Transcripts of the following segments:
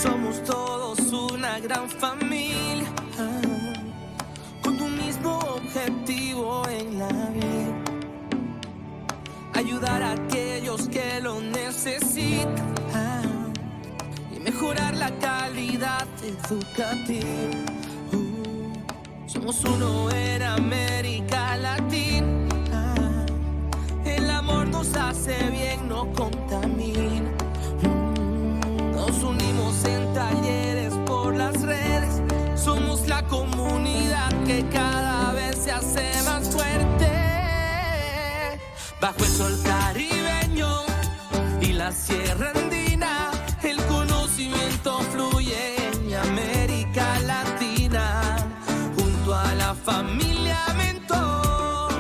Somos todos una gran familia, con un mismo objetivo en la vida: ayudar a aquellos que lo necesitan y mejorar la calidad educativa. Somos uno en América Latina. El amor nos hace bien, no contamina. Nos unimos en talleres por las redes. Somos la comunidad que cada vez se hace más fuerte. Bajo el sol caribeño y la sierra andina, el conocimiento fluye en América Latina. Junto a la familia Mentor,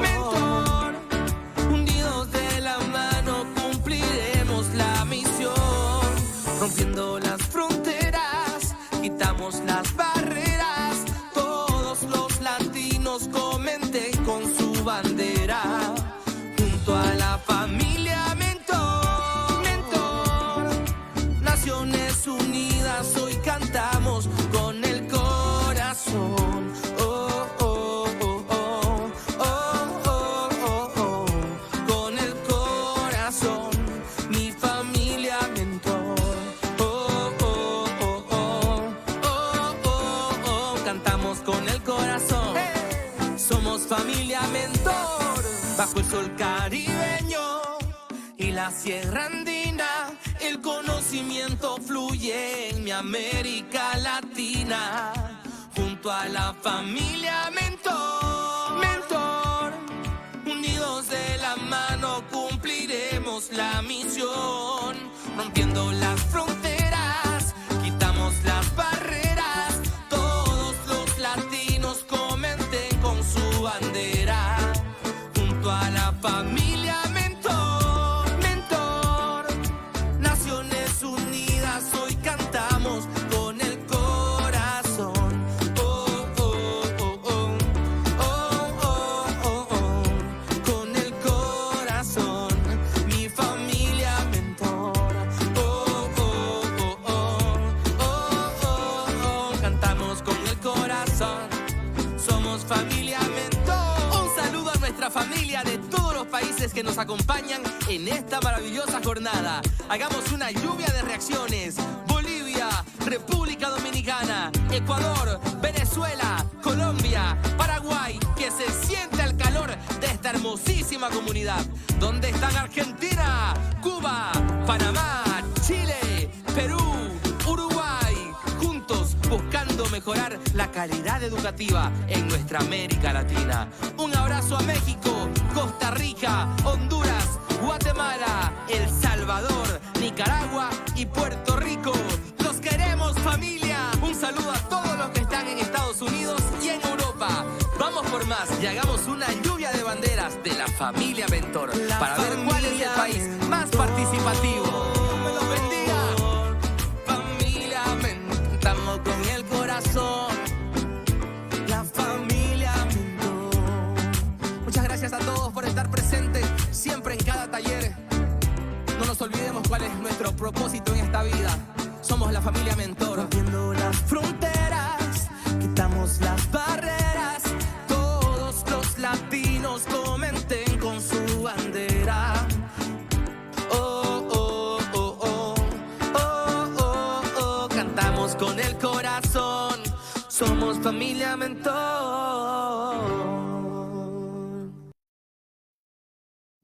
unidos de la mano cumpliremos la misión. Rompiendo las fronteras, quitamos las barreras. Todos los latinos comenten con su bandera. Junto a la familia Mentor, Naciones Unidas, hoy cantamos con el corazón. Oh, oh, oh, oh, oh, oh, oh, oh. Con el corazón, mi familia Mentor. Oh, oh, oh, oh, oh, oh, oh. Cantamos con el corazón. Somos familia Mentor. Bajo el sol caribeño y la sierra andina, el conocimiento fluye en mi América Latina. Junto a la familia Mentor, unidos de la mano cumpliremos la misión. Rompiendo las fronteras, quitamos las barreras. Todos los latinos comenten con su bandera. Junto a la familia Mentor, Naciones Unidas, hoy cantamos con el corazón. Oh, oh, oh, oh, oh, oh, oh, oh. Con el corazón, mi familia Mentor. Oh, oh, oh, oh, oh, oh, oh. Cantamos con el corazón. Somos familia Mentor. Un saludo a nuestra familia de todos los países que nos acompañan en esta maravillosa jornada. Hagamos una lluvia de reacciones. Bolivia, República Dominicana, Ecuador, Venezuela, Colombia, Paraguay. Que se sienta el calor de esta hermosísima comunidad. ¿Dónde están Argentina, Cuba, Panamá, Chile, Perú, Uruguay? Juntos buscando mejorar la calidad educativa en nuestra América Latina. Un abrazo a México, Costa Rica, Honduras, Guatemala, El Salvador, Nicaragua y Puerto Rico. Los queremos, familia. Un saludo a todos los que están en Estados Unidos y en Europa. Vamos por más y hagamos una lluvia de banderas de la familia Mentor para ver cuál es el país más participativo. Me los bendiga. Familia Mentor, estamos con el corazón. La familia Mentor. Muchas gracias a todos por estar presentes siempre en cada taller. No nos olvidemos cuál es nuestro propósito en esta vida. Somos la familia Mentor. Rompiendo las fronteras, quitamos las barreras. Todos los latinos comenten con su bandera. Oh, oh, oh, oh, oh, oh, oh. Cantamos con el corazón. Somos familia Mentor.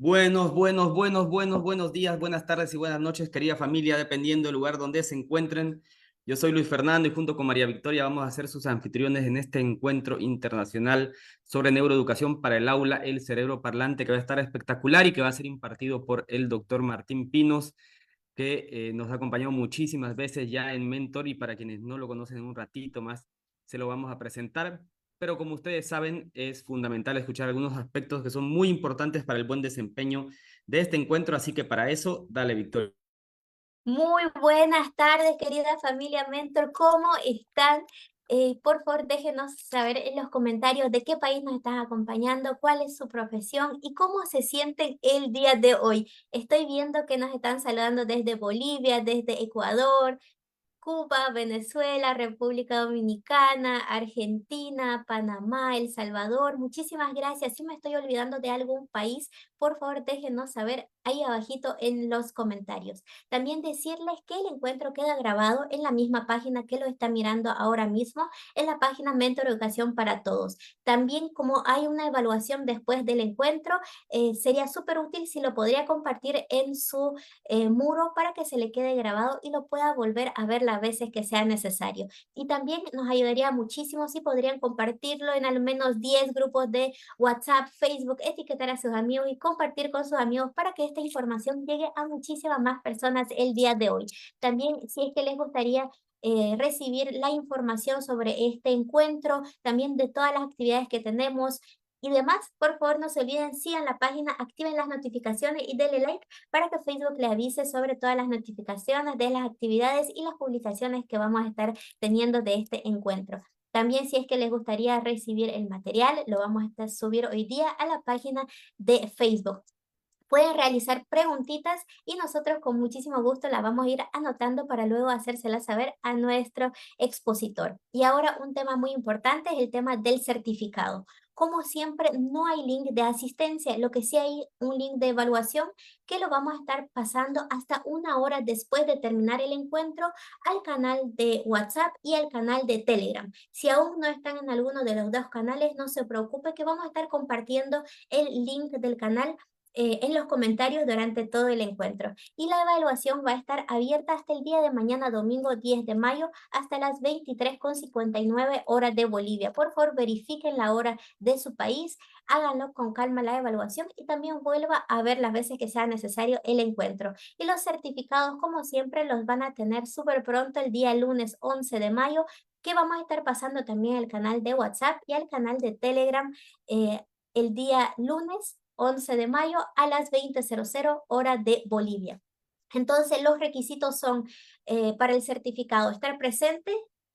Buenos días, buenas tardes y buenas noches, querida familia, dependiendo del lugar donde se encuentren. Yo soy Luis Fernando y junto con María Victoria vamos a ser sus anfitriones en este encuentro internacional sobre neuroeducación para el aula, el cerebro parlante, que va a estar espectacular y que va a ser impartido por el doctor Martín Pinos, que nos ha acompañado muchísimas veces ya en Mentor, y para quienes no lo conocen, en un ratito más se lo vamos a presentar. Pero como ustedes saben, es fundamental escuchar algunos aspectos que son muy importantes para el buen desempeño de este encuentro, así que para eso, dale, Victoria. Muy buenas tardes, querida familia Mentor, ¿cómo están? Por favor, déjenos saber en los comentarios de qué país nos están acompañando, cuál es su profesión y cómo se sienten el día de hoy. Estoy viendo que nos están saludando desde Bolivia, desde Ecuador, Cuba, Venezuela, República Dominicana, Argentina, Panamá, El Salvador. Muchísimas gracias. Si me estoy olvidando de algún país, por favor déjenos saber ahí abajito en los comentarios. También decirles que el encuentro queda grabado en la misma página que lo está mirando ahora mismo, en la página Mentor Educación para Todos. También como hay una evaluación después del encuentro, sería súper útil si lo podría compartir en su muro para que se le quede grabado y lo pueda volver a ver las veces que sea necesario. Y también nos ayudaría muchísimo si podrían compartirlo en al menos 10 grupos de WhatsApp, Facebook, etiquetar a sus amigos y compartir con sus amigos para que esta información llegue a muchísimas más personas el día de hoy. También, si es que les gustaría recibir la información sobre este encuentro, también de todas las actividades que tenemos y demás, por favor no se olviden, sigan la página, activen las notificaciones y denle like para que Facebook le avise sobre todas las notificaciones de las actividades y las publicaciones que vamos a estar teniendo de este encuentro. También si es que les gustaría recibir el material, lo vamos a estar subir hoy día a la página de Facebook. Pueden realizar preguntitas y nosotros con muchísimo gusto las vamos a ir anotando para luego hacérselas saber a nuestro expositor. Y ahora un tema muy importante es el tema del certificado. Como siempre, no hay link de asistencia, lo que sí hay un link de evaluación que lo vamos a estar pasando hasta una hora después de terminar el encuentro al canal de WhatsApp y al canal de Telegram. Si aún no están en alguno de los dos canales, no se preocupe que vamos a estar compartiendo el link del canal en los comentarios durante todo el encuentro. Y la evaluación va a estar abierta hasta el día de mañana, domingo 10 de mayo, hasta las 23:59 horas de Bolivia. Por favor, verifiquen la hora de su país, háganlo con calma la evaluación y también vuelva a ver las veces que sea necesario el encuentro. Y los certificados, como siempre, los van a tener súper pronto el día lunes 11 de mayo, que vamos a estar pasando también al canal de WhatsApp y al canal de Telegram el día lunes 11 de mayo a las 20:00 hora de Bolivia. Entonces, los requisitos son para el certificado estar presente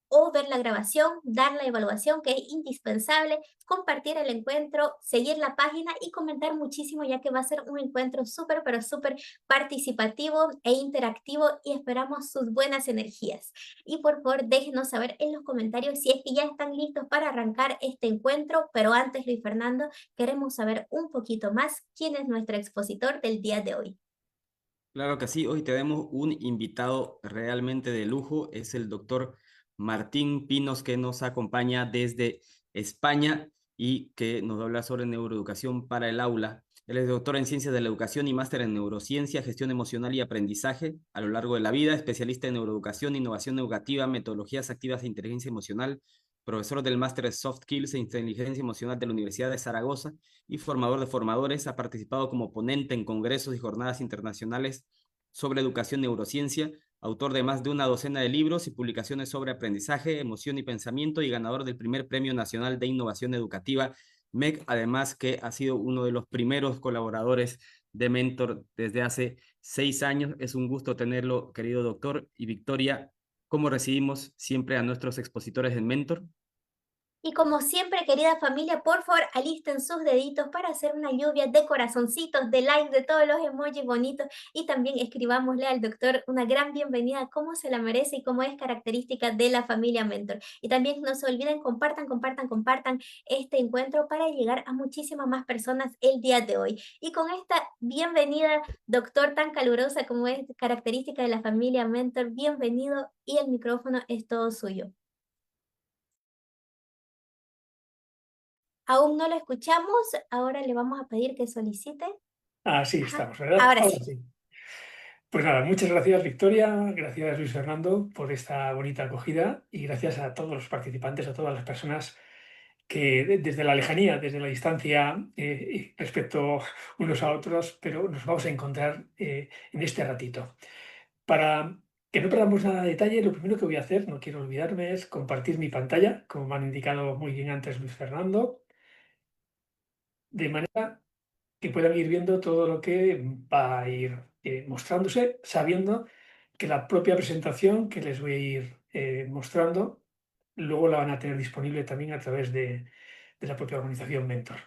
o ver la grabación, dar la evaluación, que es indispensable, compartir el encuentro, seguir la página y comentar muchísimo, ya que va a ser un encuentro súper, pero súper participativo e interactivo y esperamos sus buenas energías. Y por favor, déjenos saber en los comentarios si es que ya están listos para arrancar este encuentro, pero antes, Luis Fernando, queremos saber un poquito más quién es nuestro expositor del día de hoy. Claro que sí, hoy tenemos un invitado realmente de lujo, es el doctor Martín Pinos que nos acompaña desde España y que nos va a hablar sobre neuroeducación para el aula. Él es doctor en ciencias de la educación y máster en neurociencia, gestión emocional y aprendizaje a lo largo de la vida, especialista en neuroeducación, innovación educativa, metodologías activas de inteligencia emocional, profesor del máster de Soft Skills e Inteligencia Emocional de la Universidad de Zaragoza y formador de formadores. Ha participado como ponente en congresos y jornadas internacionales sobre educación y neurociencia, autor de más de una docena de libros y publicaciones sobre aprendizaje, emoción y pensamiento y ganador del primer Premio Nacional de Innovación Educativa, MEC, además que ha sido uno de los primeros colaboradores de Mentor desde hace 6 años. Es un gusto tenerlo, querido doctor. Y Victoria, ¿cómo recibimos siempre a nuestros expositores en Mentor? Y como siempre, querida familia, por favor, alisten sus deditos para hacer una lluvia de corazoncitos, de likes, de todos los emojis bonitos y también escribámosle al doctor una gran bienvenida, como se la merece y como es característica de la familia Mentor. Y también no se olviden, compartan, compartan, compartan este encuentro para llegar a muchísimas más personas el día de hoy. Y con esta bienvenida, doctor, tan calurosa como es característica de la familia Mentor, bienvenido y el micrófono es todo suyo. Aún no lo escuchamos, ahora le vamos a pedir que solicite. Así Ajá, estamos, ¿verdad? ahora Ahora sí. sí. Pues nada, muchas gracias Victoria, gracias Luis Fernando por esta bonita acogida y gracias a todos los participantes, a todas las personas que desde la lejanía, desde la distancia respecto unos a otros, pero nos vamos a encontrar en este ratito. Para que no perdamos nada de detalle, lo primero que voy a hacer, no quiero olvidarme, es compartir mi pantalla, como me han indicado muy bien antes Luis Fernando, de manera que puedan ir viendo todo lo que va a ir mostrándose, sabiendo que la propia presentación que les voy a ir mostrando, luego la van a tener disponible también a través de la propia organización Mentor.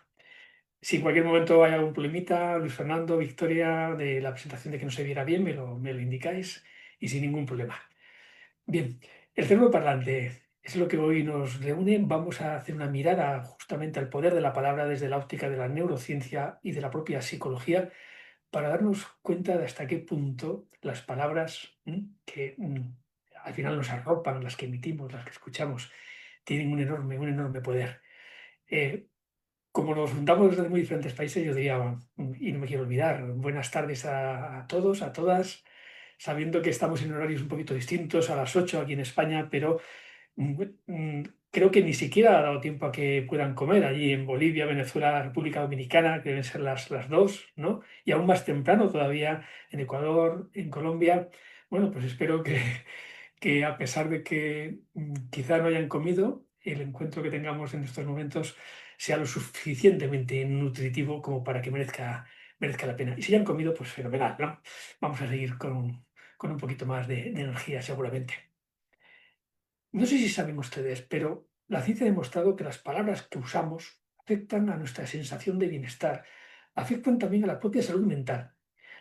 Si en cualquier momento hay algún problemita, Luis Fernando, Victoria, de la presentación de que no se viera bien, me lo indicáis y sin ningún problema. Bien, el cerebro parlante es lo que hoy nos reúne. Vamos a hacer una mirada justamente al poder de la palabra desde la óptica de la neurociencia y de la propia psicología para darnos cuenta de hasta qué punto las palabras que al final nos arropan, las que emitimos, las que escuchamos, tienen un enorme poder. Eh, Como nos juntamos desde muy diferentes países, yo diría, y no me quiero olvidar, buenas tardes a todos, a todas, sabiendo que estamos en horarios un poquito distintos, a las 8 aquí en España, pero mm, mm, creo que ni siquiera ha dado tiempo a que puedan comer allí en Bolivia, Venezuela, República Dominicana, que deben ser las 2, ¿no? Y aún más temprano todavía en Ecuador, en Colombia. Bueno, pues espero que a pesar de que quizá no hayan comido, el encuentro que tengamos en estos momentos sea lo suficientemente nutritivo como para que merezca la pena. Y si ya han comido, pues fenomenal, ¿no? Vamos a seguir con un poquito más de energía seguramente. No sé si saben ustedes, pero la ciencia ha demostrado que las palabras que usamos afectan a nuestra sensación de bienestar, afectan también a la propia salud mental.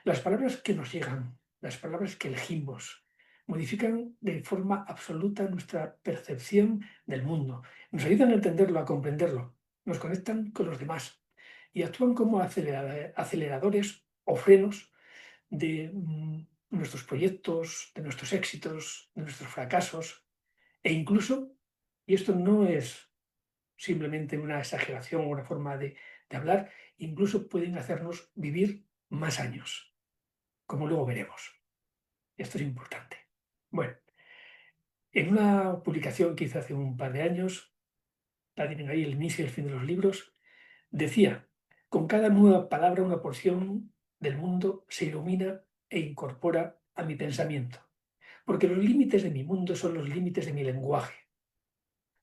Las palabras que nos llegan, las palabras que elegimos, modifican de forma absoluta nuestra percepción del mundo, nos ayudan a entenderlo, a comprenderlo, nos conectan con los demás y actúan como aceleradores o frenos de nuestros proyectos, de nuestros éxitos, de nuestros fracasos e incluso, y esto no es simplemente una exageración o una forma de hablar, incluso pueden hacernos vivir más años, como luego veremos. Esto es importante. Bueno, en una publicación que hice hace un par de años, la tienen ahí el inicio y el fin de los libros, decía, con cada nueva palabra una porción del mundo se ilumina e incorpora a mi pensamiento, porque los límites de mi mundo son los límites de mi lenguaje.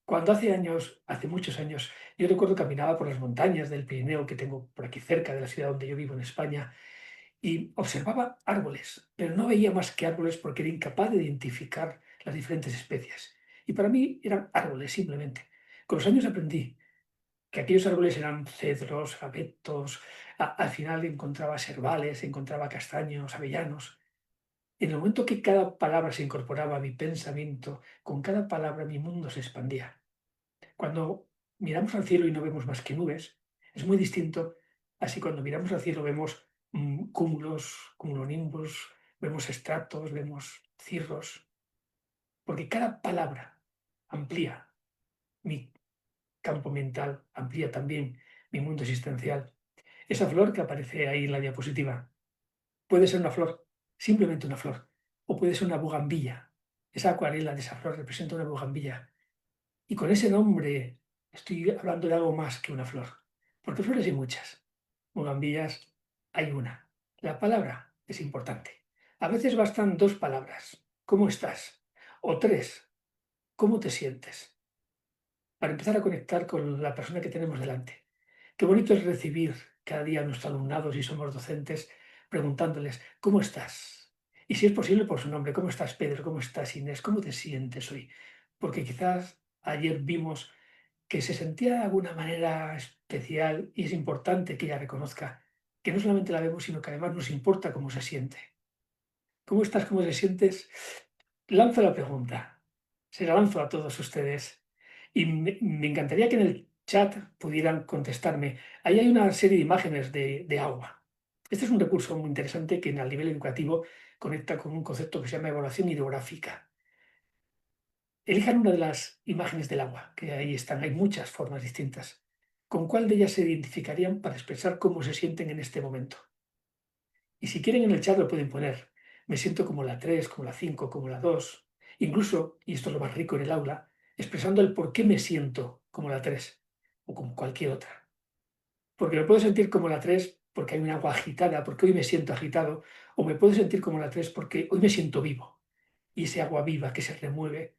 Cuando hace años, hace muchos años, yo recuerdo caminaba por las montañas del Pirineo que tengo por aquí cerca de la ciudad donde yo vivo en España y observaba árboles, pero no veía más que árboles porque era incapaz de identificar las diferentes especies. Y para mí eran árboles simplemente. Con los años aprendí que aquellos árboles eran cedros, abetos, al final encontraba serbales, encontraba castaños, avellanos. En el momento que cada palabra se incorporaba a mi pensamiento, con cada palabra mi mundo se expandía. Cuando miramos al cielo y no vemos más que nubes, es muy distinto. Así cuando miramos al cielo vemos cúmulos, cumulonimbus, vemos estratos, vemos cirros, porque cada palabra amplía mi campo mental, amplía también mi mundo existencial. Esa flor que aparece ahí en la diapositiva puede ser una flor, simplemente una flor, o puede ser una bugambilla. Esa acuarela de esa flor representa una bugambilla. Y con ese nombre estoy hablando de algo más que una flor, porque flores hay muchas, bugambillas hay una. La palabra es importante. A veces bastan 2 palabras, ¿cómo estás? O 3, ¿cómo te sientes? Para empezar a conectar con la persona que tenemos delante. Qué bonito es recibir cada día a nuestros alumnados, si somos docentes, preguntándoles, ¿cómo estás? Y si es posible, por su nombre, ¿cómo estás, Pedro? ¿Cómo estás, Inés? ¿Cómo te sientes hoy? Porque quizás ayer vimos que se sentía de alguna manera especial y es importante que ella reconozca que no solamente la vemos, sino que además nos importa cómo se siente. ¿Cómo estás? ¿Cómo te sientes? Lanzo la pregunta. Se la lanzo a todos ustedes. Y me encantaría que en el chat pudieran contestarme. Ahí hay una serie de imágenes de agua. Este es un recurso muy interesante que a nivel educativo conecta con un concepto que se llama evaluación hidrográfica. Elijan una de las imágenes del agua, que ahí están, hay muchas formas distintas. ¿Con cuál de ellas se identificarían para expresar cómo se sienten en este momento? Y si quieren en el chat lo pueden poner. Me siento como la 3, como la 5, como la 2. Incluso, y esto es lo más rico en el aula, expresando el por qué me siento como la 3 o como cualquier otra. Porque me puedo sentir como la 3 porque hay un agua agitada, porque hoy me siento agitado, o me puedo sentir como la 3 porque hoy me siento vivo. Y ese agua viva que se remueve,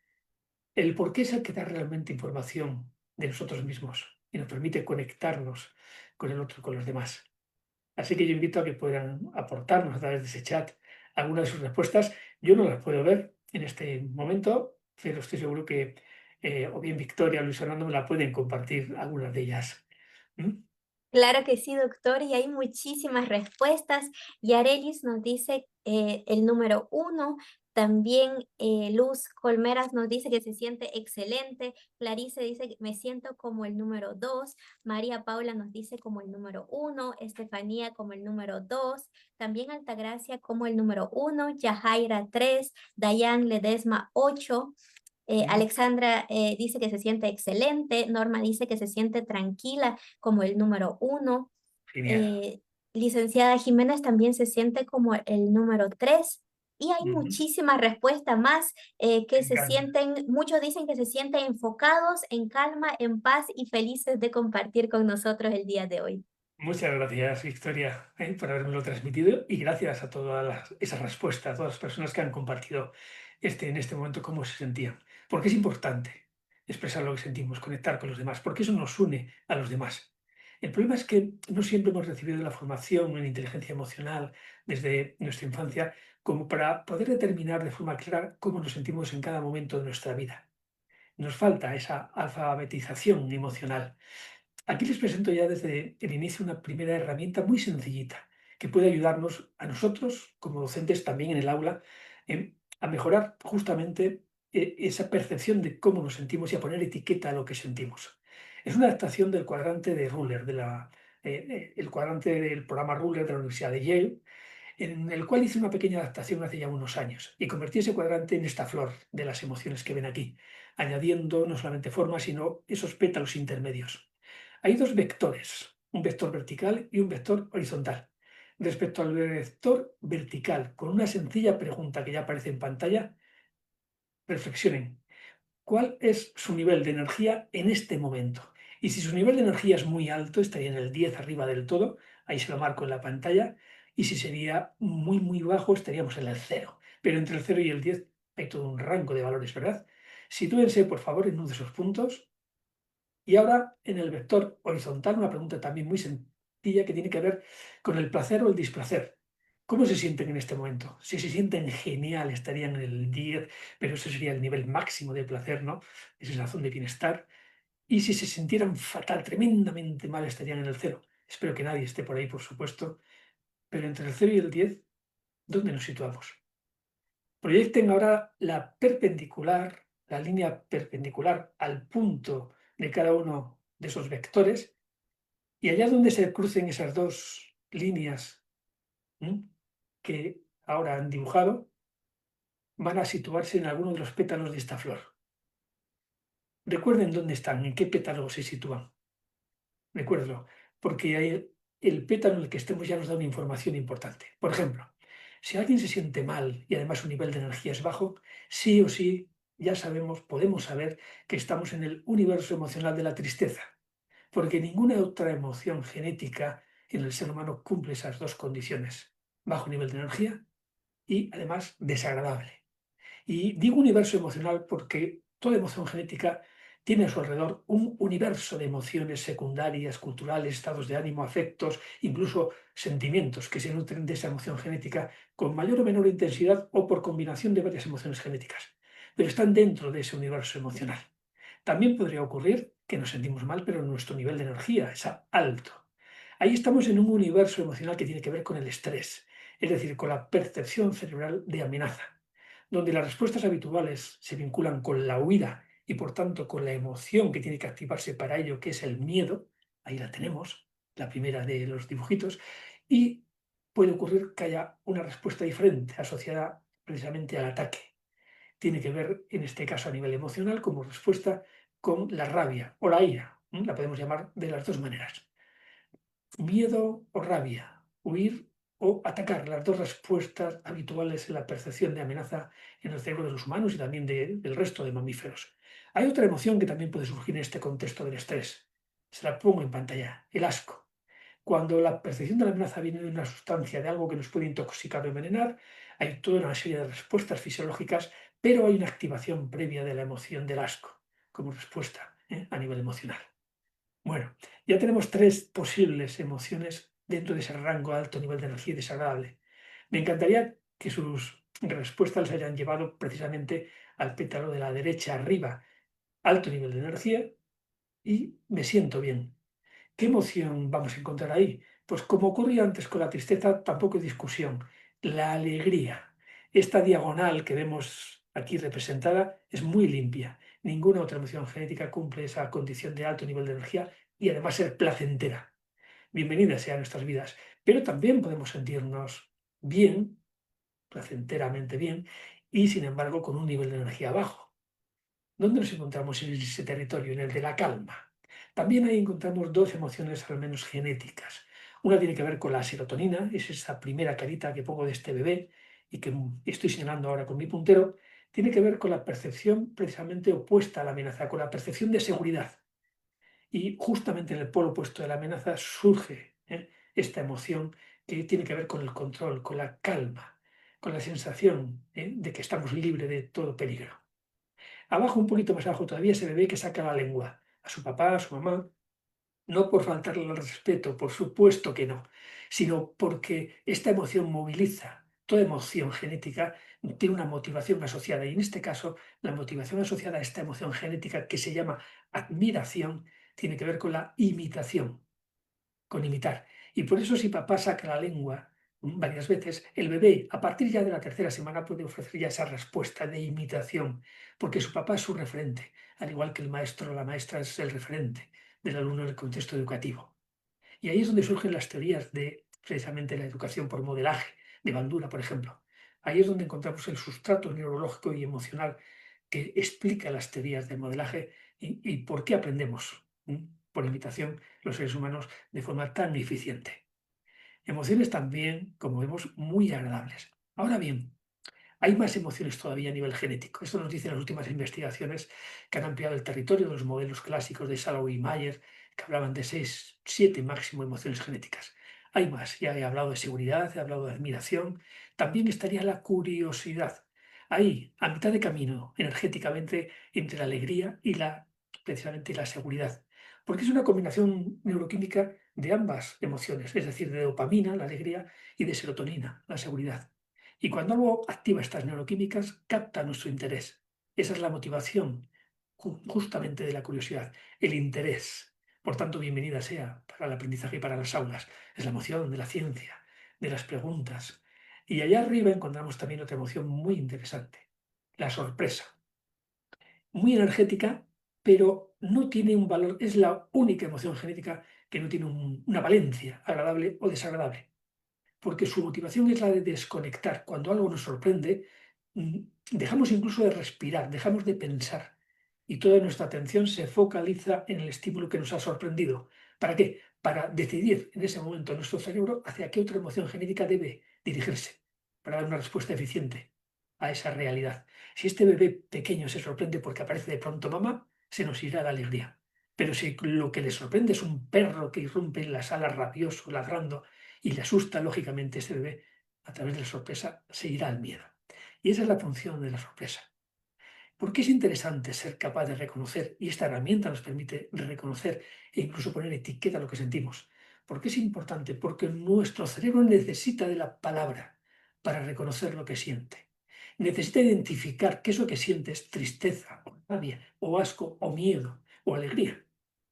el por qué es el que da realmente información de nosotros mismos y nos permite conectarnos con el otro, con los demás. Así que yo invito a que puedan aportarnos a través de ese chat algunas de sus respuestas. Yo no las puedo ver en este momento, pero estoy seguro que o bien Victoria o Luis Fernando me la pueden compartir algunas de ellas. ¿Mm? Claro que sí, doctor, y hay muchísimas respuestas. Y Arelis nos dice el número 1, También Luz Colmeras nos dice que se siente excelente. Clarice dice que me siento como el número 2. María Paula nos dice como el número 1. Estefanía como el número 2. También Altagracia como el número 1. Yajaira 3. Dayan Ledesma 8. Alexandra dice que se siente excelente. Norma dice que se siente tranquila como el número 1. Genial. Licenciada Jiménez también se siente como el número 3. Y hay Ujú. muchísimas respuestas más que Me se encanta. sienten, muchos dicen que se sienten enfocados, en calma, en paz y felices de compartir con nosotros el día de hoy. Muchas gracias, Victoria, por habermelo transmitido y gracias a todas esas respuestas, a todas las personas que han compartido en este momento cómo se sentían. Porque es importante expresar lo que sentimos, conectar con los demás, porque eso nos une a los demás. El problema es que no siempre hemos recibido la formación en inteligencia emocional desde nuestra infancia como para poder determinar de forma clara cómo nos sentimos en cada momento de nuestra vida. Nos falta esa alfabetización emocional. Aquí les presento ya desde el inicio una primera herramienta muy sencillita que puede ayudarnos a nosotros como docentes también en el aula a mejorar justamente esa percepción de cómo nos sentimos y a poner etiqueta a lo que sentimos. Es una adaptación del cuadrante de Ruler, el cuadrante del programa Ruler de la Universidad de Yale, en el cual hice una pequeña adaptación hace ya unos años y convertí ese cuadrante en esta flor de las emociones que ven aquí, añadiendo no solamente formas, sino esos pétalos intermedios. Hay dos vectores, un vector vertical y un vector horizontal. Respecto al vector vertical, con una sencilla pregunta que ya aparece en pantalla, reflexionen. ¿Cuál es su nivel de energía en este momento? Y si su nivel de energía es muy alto, estaría en el 10 arriba del todo, ahí se lo marco en la pantalla, y si sería muy, muy bajo, estaríamos en el 0. Pero entre el 0 y el 10 hay todo un rango de valores, ¿verdad? Sitúense, por favor, en uno de esos puntos. Y ahora, en el vector horizontal, una pregunta también muy sencilla que tiene que ver con el placer o el displacer. ¿Cómo se sienten en este momento? Si se sienten genial, estarían en el 10, pero eso sería el nivel máximo de placer, ¿no? Esa sensación de bienestar. Y si se sintieran fatal, tremendamente mal, estarían en el 0. Espero que nadie esté por ahí, por supuesto. Pero entre el 0 y el 10, ¿dónde nos situamos? Proyecten ahora la línea perpendicular al punto de cada uno de esos vectores y allá donde se crucen esas dos líneas que ahora han dibujado, van a situarse en alguno de los pétalos de esta flor. Recuerden dónde están, en qué pétalo se sitúan. Recuérdelo, porque el pétalo en el que estemos ya nos da una información importante. Por ejemplo, si alguien se siente mal y además su nivel de energía es bajo, sí o sí ya sabemos, podemos saber que estamos en el universo emocional de la tristeza, porque ninguna otra emoción genética en el ser humano cumple esas dos condiciones, bajo nivel de energía y además desagradable. Y digo universo emocional porque toda emoción genética tiene a su alrededor un universo de emociones secundarias, culturales, estados de ánimo, afectos, incluso sentimientos que se nutren de esa emoción genética con mayor o menor intensidad o por combinación de varias emociones genéticas. Pero están dentro de ese universo emocional. También podría ocurrir que nos sentimos mal, pero nuestro nivel de energía es alto. Ahí estamos en un universo emocional que tiene que ver con el estrés, es decir, con la percepción cerebral de amenaza, donde las respuestas habituales se vinculan con la huida y por tanto con la emoción que tiene que activarse para ello, que es el miedo. Ahí la tenemos, la primera de los dibujitos, y puede ocurrir que haya una respuesta diferente asociada precisamente al ataque. Tiene que ver, en este caso a nivel emocional, como respuesta con la rabia o la ira. La podemos llamar de las dos maneras. Miedo o rabia, huir o atacar, las dos respuestas habituales en la percepción de amenaza en el cerebro de los humanos y también del resto de mamíferos. Hay otra emoción que también puede surgir en este contexto del estrés. Se la pongo en pantalla, el asco. Cuando la percepción de la amenaza viene de una sustancia, de algo que nos puede intoxicar o envenenar, hay toda una serie de respuestas fisiológicas, pero hay una activación previa de la emoción del asco como respuesta a nivel emocional. Bueno, ya tenemos tres posibles emociones dentro de ese rango de alto nivel de energía y desagradable. Me encantaría que sus respuestas les hayan llevado precisamente al pétalo de la derecha arriba, alto nivel de energía y me siento bien. ¿Qué emoción vamos a encontrar ahí? Pues como ocurría antes con la tristeza, tampoco hay discusión. La alegría. Esta diagonal que vemos aquí representada es muy limpia. Ninguna otra emoción genética cumple esa condición de alto nivel de energía y además ser placentera. Bienvenida sea a nuestras vidas. Pero también podemos sentirnos bien, placenteramente bien, y sin embargo con un nivel de energía bajo. ¿Dónde nos encontramos en ese territorio? En el de la calma. También ahí encontramos dos emociones al menos genéticas. Una tiene que ver con la serotonina, es esa primera carita que pongo de este bebé y que estoy señalando ahora con mi puntero. Tiene que ver con la percepción precisamente opuesta a la amenaza, con la percepción de seguridad. Y justamente en el polo opuesto de la amenaza surge esta emoción que tiene que ver con el control, con la calma, con la sensación de que estamos libres de todo peligro. Abajo, un poquito más abajo todavía, se ve que saca la lengua a su papá, a su mamá, no por faltarle al respeto, por supuesto que no, sino porque esta emoción moviliza. Toda emoción genética tiene una motivación asociada y en este caso la motivación asociada a esta emoción genética que se llama admiración tiene que ver con la imitación, con imitar. Y por eso si papá saca la lengua varias veces, el bebé a partir ya de la tercera semana puede ofrecer ya esa respuesta de imitación, porque su papá es su referente, al igual que el maestro o la maestra es el referente del alumno en el contexto educativo. Y ahí es donde surgen las teorías de precisamente la educación por modelaje, de Bandura, por ejemplo. Ahí es donde encontramos el sustrato neurológico y emocional que explica las teorías del modelaje y por qué aprendemos por imitación los seres humanos de forma tan eficiente. Emociones también, como vemos, muy agradables. Ahora bien, hay más emociones todavía a nivel genético. Esto nos dicen las últimas investigaciones que han ampliado el territorio de los modelos clásicos de Salow y Mayer, que hablaban de 6, 7 máximo emociones genéticas. Hay más, ya he hablado de seguridad, he hablado de admiración, también estaría la curiosidad. Ahí, a mitad de camino, energéticamente, entre la alegría y precisamente la seguridad. Porque es una combinación neuroquímica de ambas emociones, es decir, de dopamina, la alegría, y de serotonina, la seguridad. Y cuando algo activa estas neuroquímicas, capta nuestro interés. Esa es la motivación justamente de la curiosidad, el interés. Por tanto, bienvenida sea para el aprendizaje y para las aulas. Es la emoción de la ciencia, de las preguntas. Y allá arriba encontramos también otra emoción muy interesante, la sorpresa. Muy energética, pero no tiene un valor, es la única emoción genética que no tiene una valencia agradable o desagradable, porque su motivación es la de desconectar. Cuando algo nos sorprende, dejamos incluso de respirar, dejamos de pensar y toda nuestra atención se focaliza en el estímulo que nos ha sorprendido. ¿Para qué? Para decidir en ese momento nuestro cerebro hacia qué otra emoción genética debe dirigirse, para dar una respuesta eficiente a esa realidad. Si este bebé pequeño se sorprende porque aparece de pronto mamá, se nos irá la alegría. Pero si lo que le sorprende es un perro que irrumpe en la sala rabioso, ladrando, y le asusta, lógicamente, ese bebé, a través de la sorpresa, se irá al miedo. Y esa es la función de la sorpresa. ¿Por qué es interesante ser capaz de reconocer? Y esta herramienta nos permite reconocer e incluso poner etiqueta a lo que sentimos. ¿Por qué es importante? Porque nuestro cerebro necesita de la palabra para reconocer lo que siente. Necesita identificar qué es lo que sientes, tristeza, o rabia, o asco, o miedo, o alegría.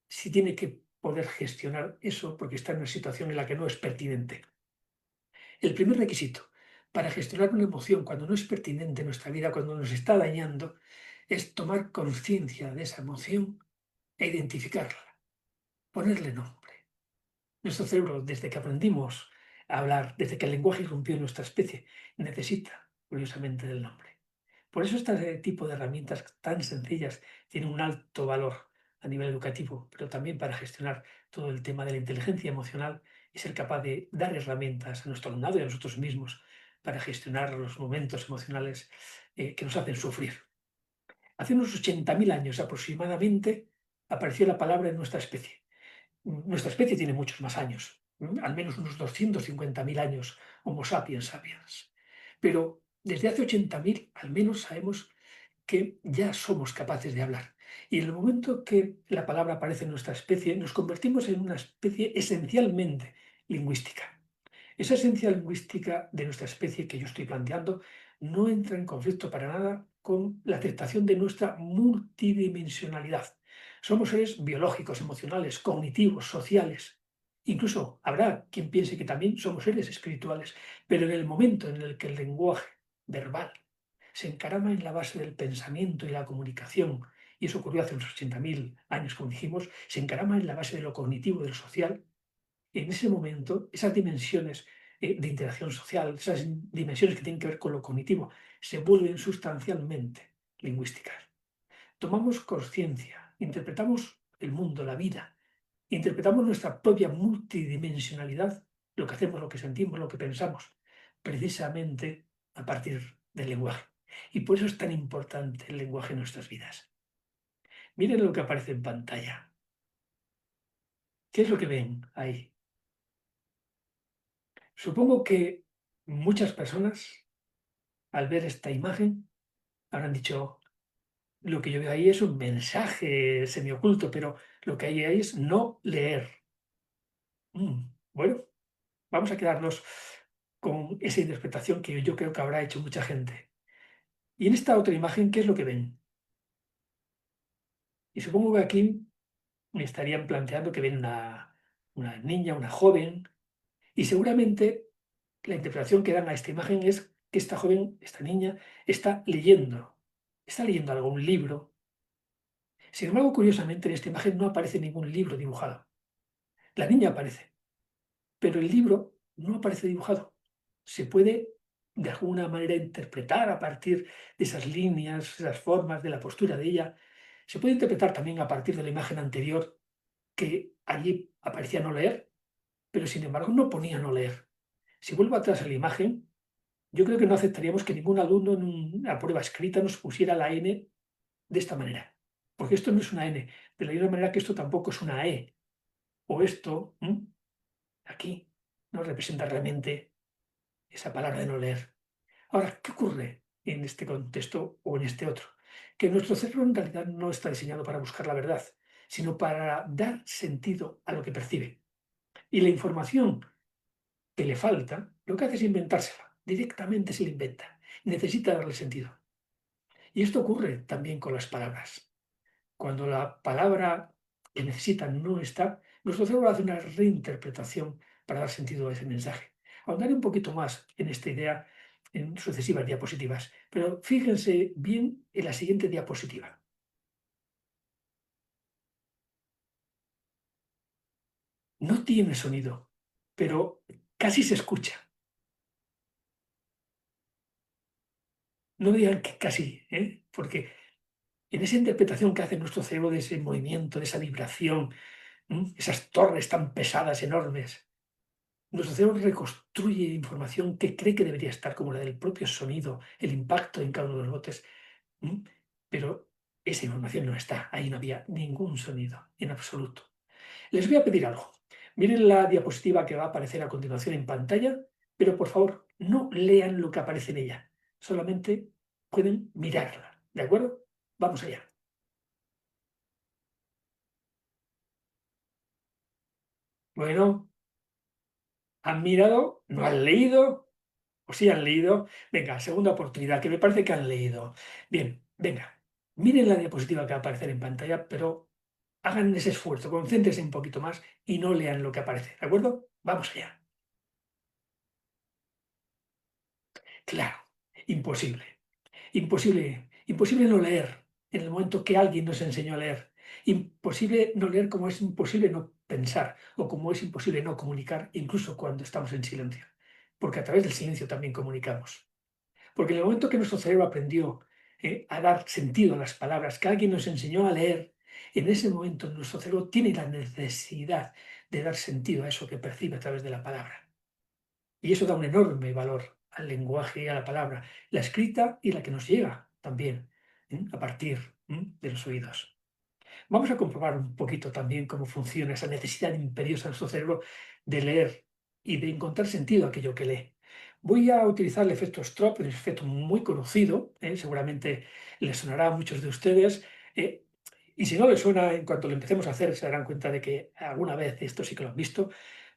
Si tiene que poder gestionar eso porque está en una situación en la que no es pertinente. El primer requisito para gestionar una emoción cuando no es pertinente en nuestra vida, cuando nos está dañando, es tomar conciencia de esa emoción e identificarla, ponerle nombre. Nuestro cerebro, desde que aprendimos a hablar, desde que el lenguaje irrumpió en nuestra especie, necesita, curiosamente, del nombre. Por eso este tipo de herramientas tan sencillas tienen un alto valor a nivel educativo, pero también para gestionar todo el tema de la inteligencia emocional y ser capaz de dar herramientas a nuestro alumnado y a nosotros mismos para gestionar los momentos emocionales que nos hacen sufrir. Hace unos 80.000 años aproximadamente apareció la palabra en nuestra especie. Nuestra especie tiene muchos más años, al menos unos 250.000 años, Homo sapiens sapiens. Pero desde hace 80.000 al menos sabemos que ya somos capaces de hablar. Y en el momento que la palabra aparece en nuestra especie, nos convertimos en una especie esencialmente lingüística. Esa esencia lingüística de nuestra especie que yo estoy planteando no entra en conflicto para nada con la aceptación de nuestra multidimensionalidad. Somos seres biológicos, emocionales, cognitivos, sociales. Incluso habrá quien piense que también somos seres espirituales, pero en el momento en el que el lenguaje verbal, se encarama en la base del pensamiento y la comunicación, y eso ocurrió hace unos 80.000 años, como dijimos, se encarama en la base de lo cognitivo, de lo social. En ese momento, esas dimensiones de interacción social, esas dimensiones que tienen que ver con lo cognitivo, se vuelven sustancialmente lingüísticas. Tomamos conciencia, interpretamos el mundo, la vida, interpretamos nuestra propia multidimensionalidad, lo que hacemos, lo que sentimos, lo que pensamos, precisamente a partir del lenguaje. Y por eso es tan importante el lenguaje en nuestras vidas. Miren lo que aparece en pantalla. ¿Qué es lo que ven ahí? Supongo que muchas personas, al ver esta imagen, habrán dicho, lo que yo veo ahí es un mensaje semioculto, pero lo que hay ahí es no leer. Bueno, vamos a quedarnos con esa interpretación que yo creo que habrá hecho mucha gente. Y en esta otra imagen, ¿qué es lo que ven? Y supongo que aquí me estarían planteando que ven una niña, una joven, y seguramente la interpretación que dan a esta imagen es que esta joven, esta niña, está leyendo algún libro. Sin embargo, curiosamente, en esta imagen no aparece ningún libro dibujado. La niña aparece, pero el libro no aparece dibujado. Se puede de alguna manera interpretar a partir de esas líneas, esas formas, de la postura de ella. Se puede interpretar también a partir de la imagen anterior, que allí aparecía no leer, pero sin embargo no ponía no leer. Si vuelvo atrás a la imagen, yo creo que no aceptaríamos que ningún alumno en una prueba escrita nos pusiera la N de esta manera, porque esto no es una N, de la misma manera que esto tampoco es una E, o esto, aquí, no representa realmente esa palabra de no leer. Ahora, ¿qué ocurre en este contexto o en este otro? Que nuestro cerebro en realidad no está diseñado para buscar la verdad, sino para dar sentido a lo que percibe. Y la información que le falta, lo que hace es inventársela. Directamente se la inventa. Necesita darle sentido. Y esto ocurre también con las palabras. Cuando la palabra que necesitan no está, nuestro cerebro hace una reinterpretación para dar sentido a ese mensaje. Ahondaré un poquito más en esta idea en sucesivas diapositivas, pero fíjense bien en la siguiente diapositiva. No tiene sonido, pero casi se escucha. No digan que casi, porque en esa interpretación que hace nuestro cerebro de ese movimiento, de esa vibración, esas torres tan pesadas, enormes, nuestro cerebro reconstruye información que cree que debería estar, como la del propio sonido, el impacto en cada uno de los botes, pero esa información no está, ahí no había ningún sonido, en absoluto. Les voy a pedir algo. Miren la diapositiva que va a aparecer a continuación en pantalla, pero por favor, no lean lo que aparece en ella, solamente pueden mirarla, ¿de acuerdo? Vamos allá. Bueno, ¿han mirado? ¿No han leído? ¿O sí han leído? Venga, segunda oportunidad, que me parece que han leído. Bien, venga, miren la diapositiva que va a aparecer en pantalla, pero hagan ese esfuerzo, concéntrense un poquito más y no lean lo que aparece, ¿de acuerdo? Vamos allá. Claro, imposible. Imposible no leer en el momento que alguien nos enseñó a leer. Imposible no leer como es imposible no pensar o como es imposible no comunicar, incluso cuando estamos en silencio. Porque a través del silencio también comunicamos. Porque en el momento que nuestro cerebro aprendió a dar sentido a las palabras, que alguien nos enseñó a leer, en ese momento nuestro cerebro tiene la necesidad de dar sentido a eso que percibe a través de la palabra. Y eso da un enorme valor al lenguaje y a la palabra, la escrita y la que nos llega también, a partir de los oídos. Vamos a comprobar un poquito también cómo funciona esa necesidad imperiosa de nuestro cerebro de leer y de encontrar sentido a aquello que lee. Voy a utilizar el efecto Stroop, un efecto muy conocido, seguramente le sonará a muchos de ustedes, y si no les suena, en cuanto lo empecemos a hacer, se darán cuenta de que alguna vez esto sí que lo han visto.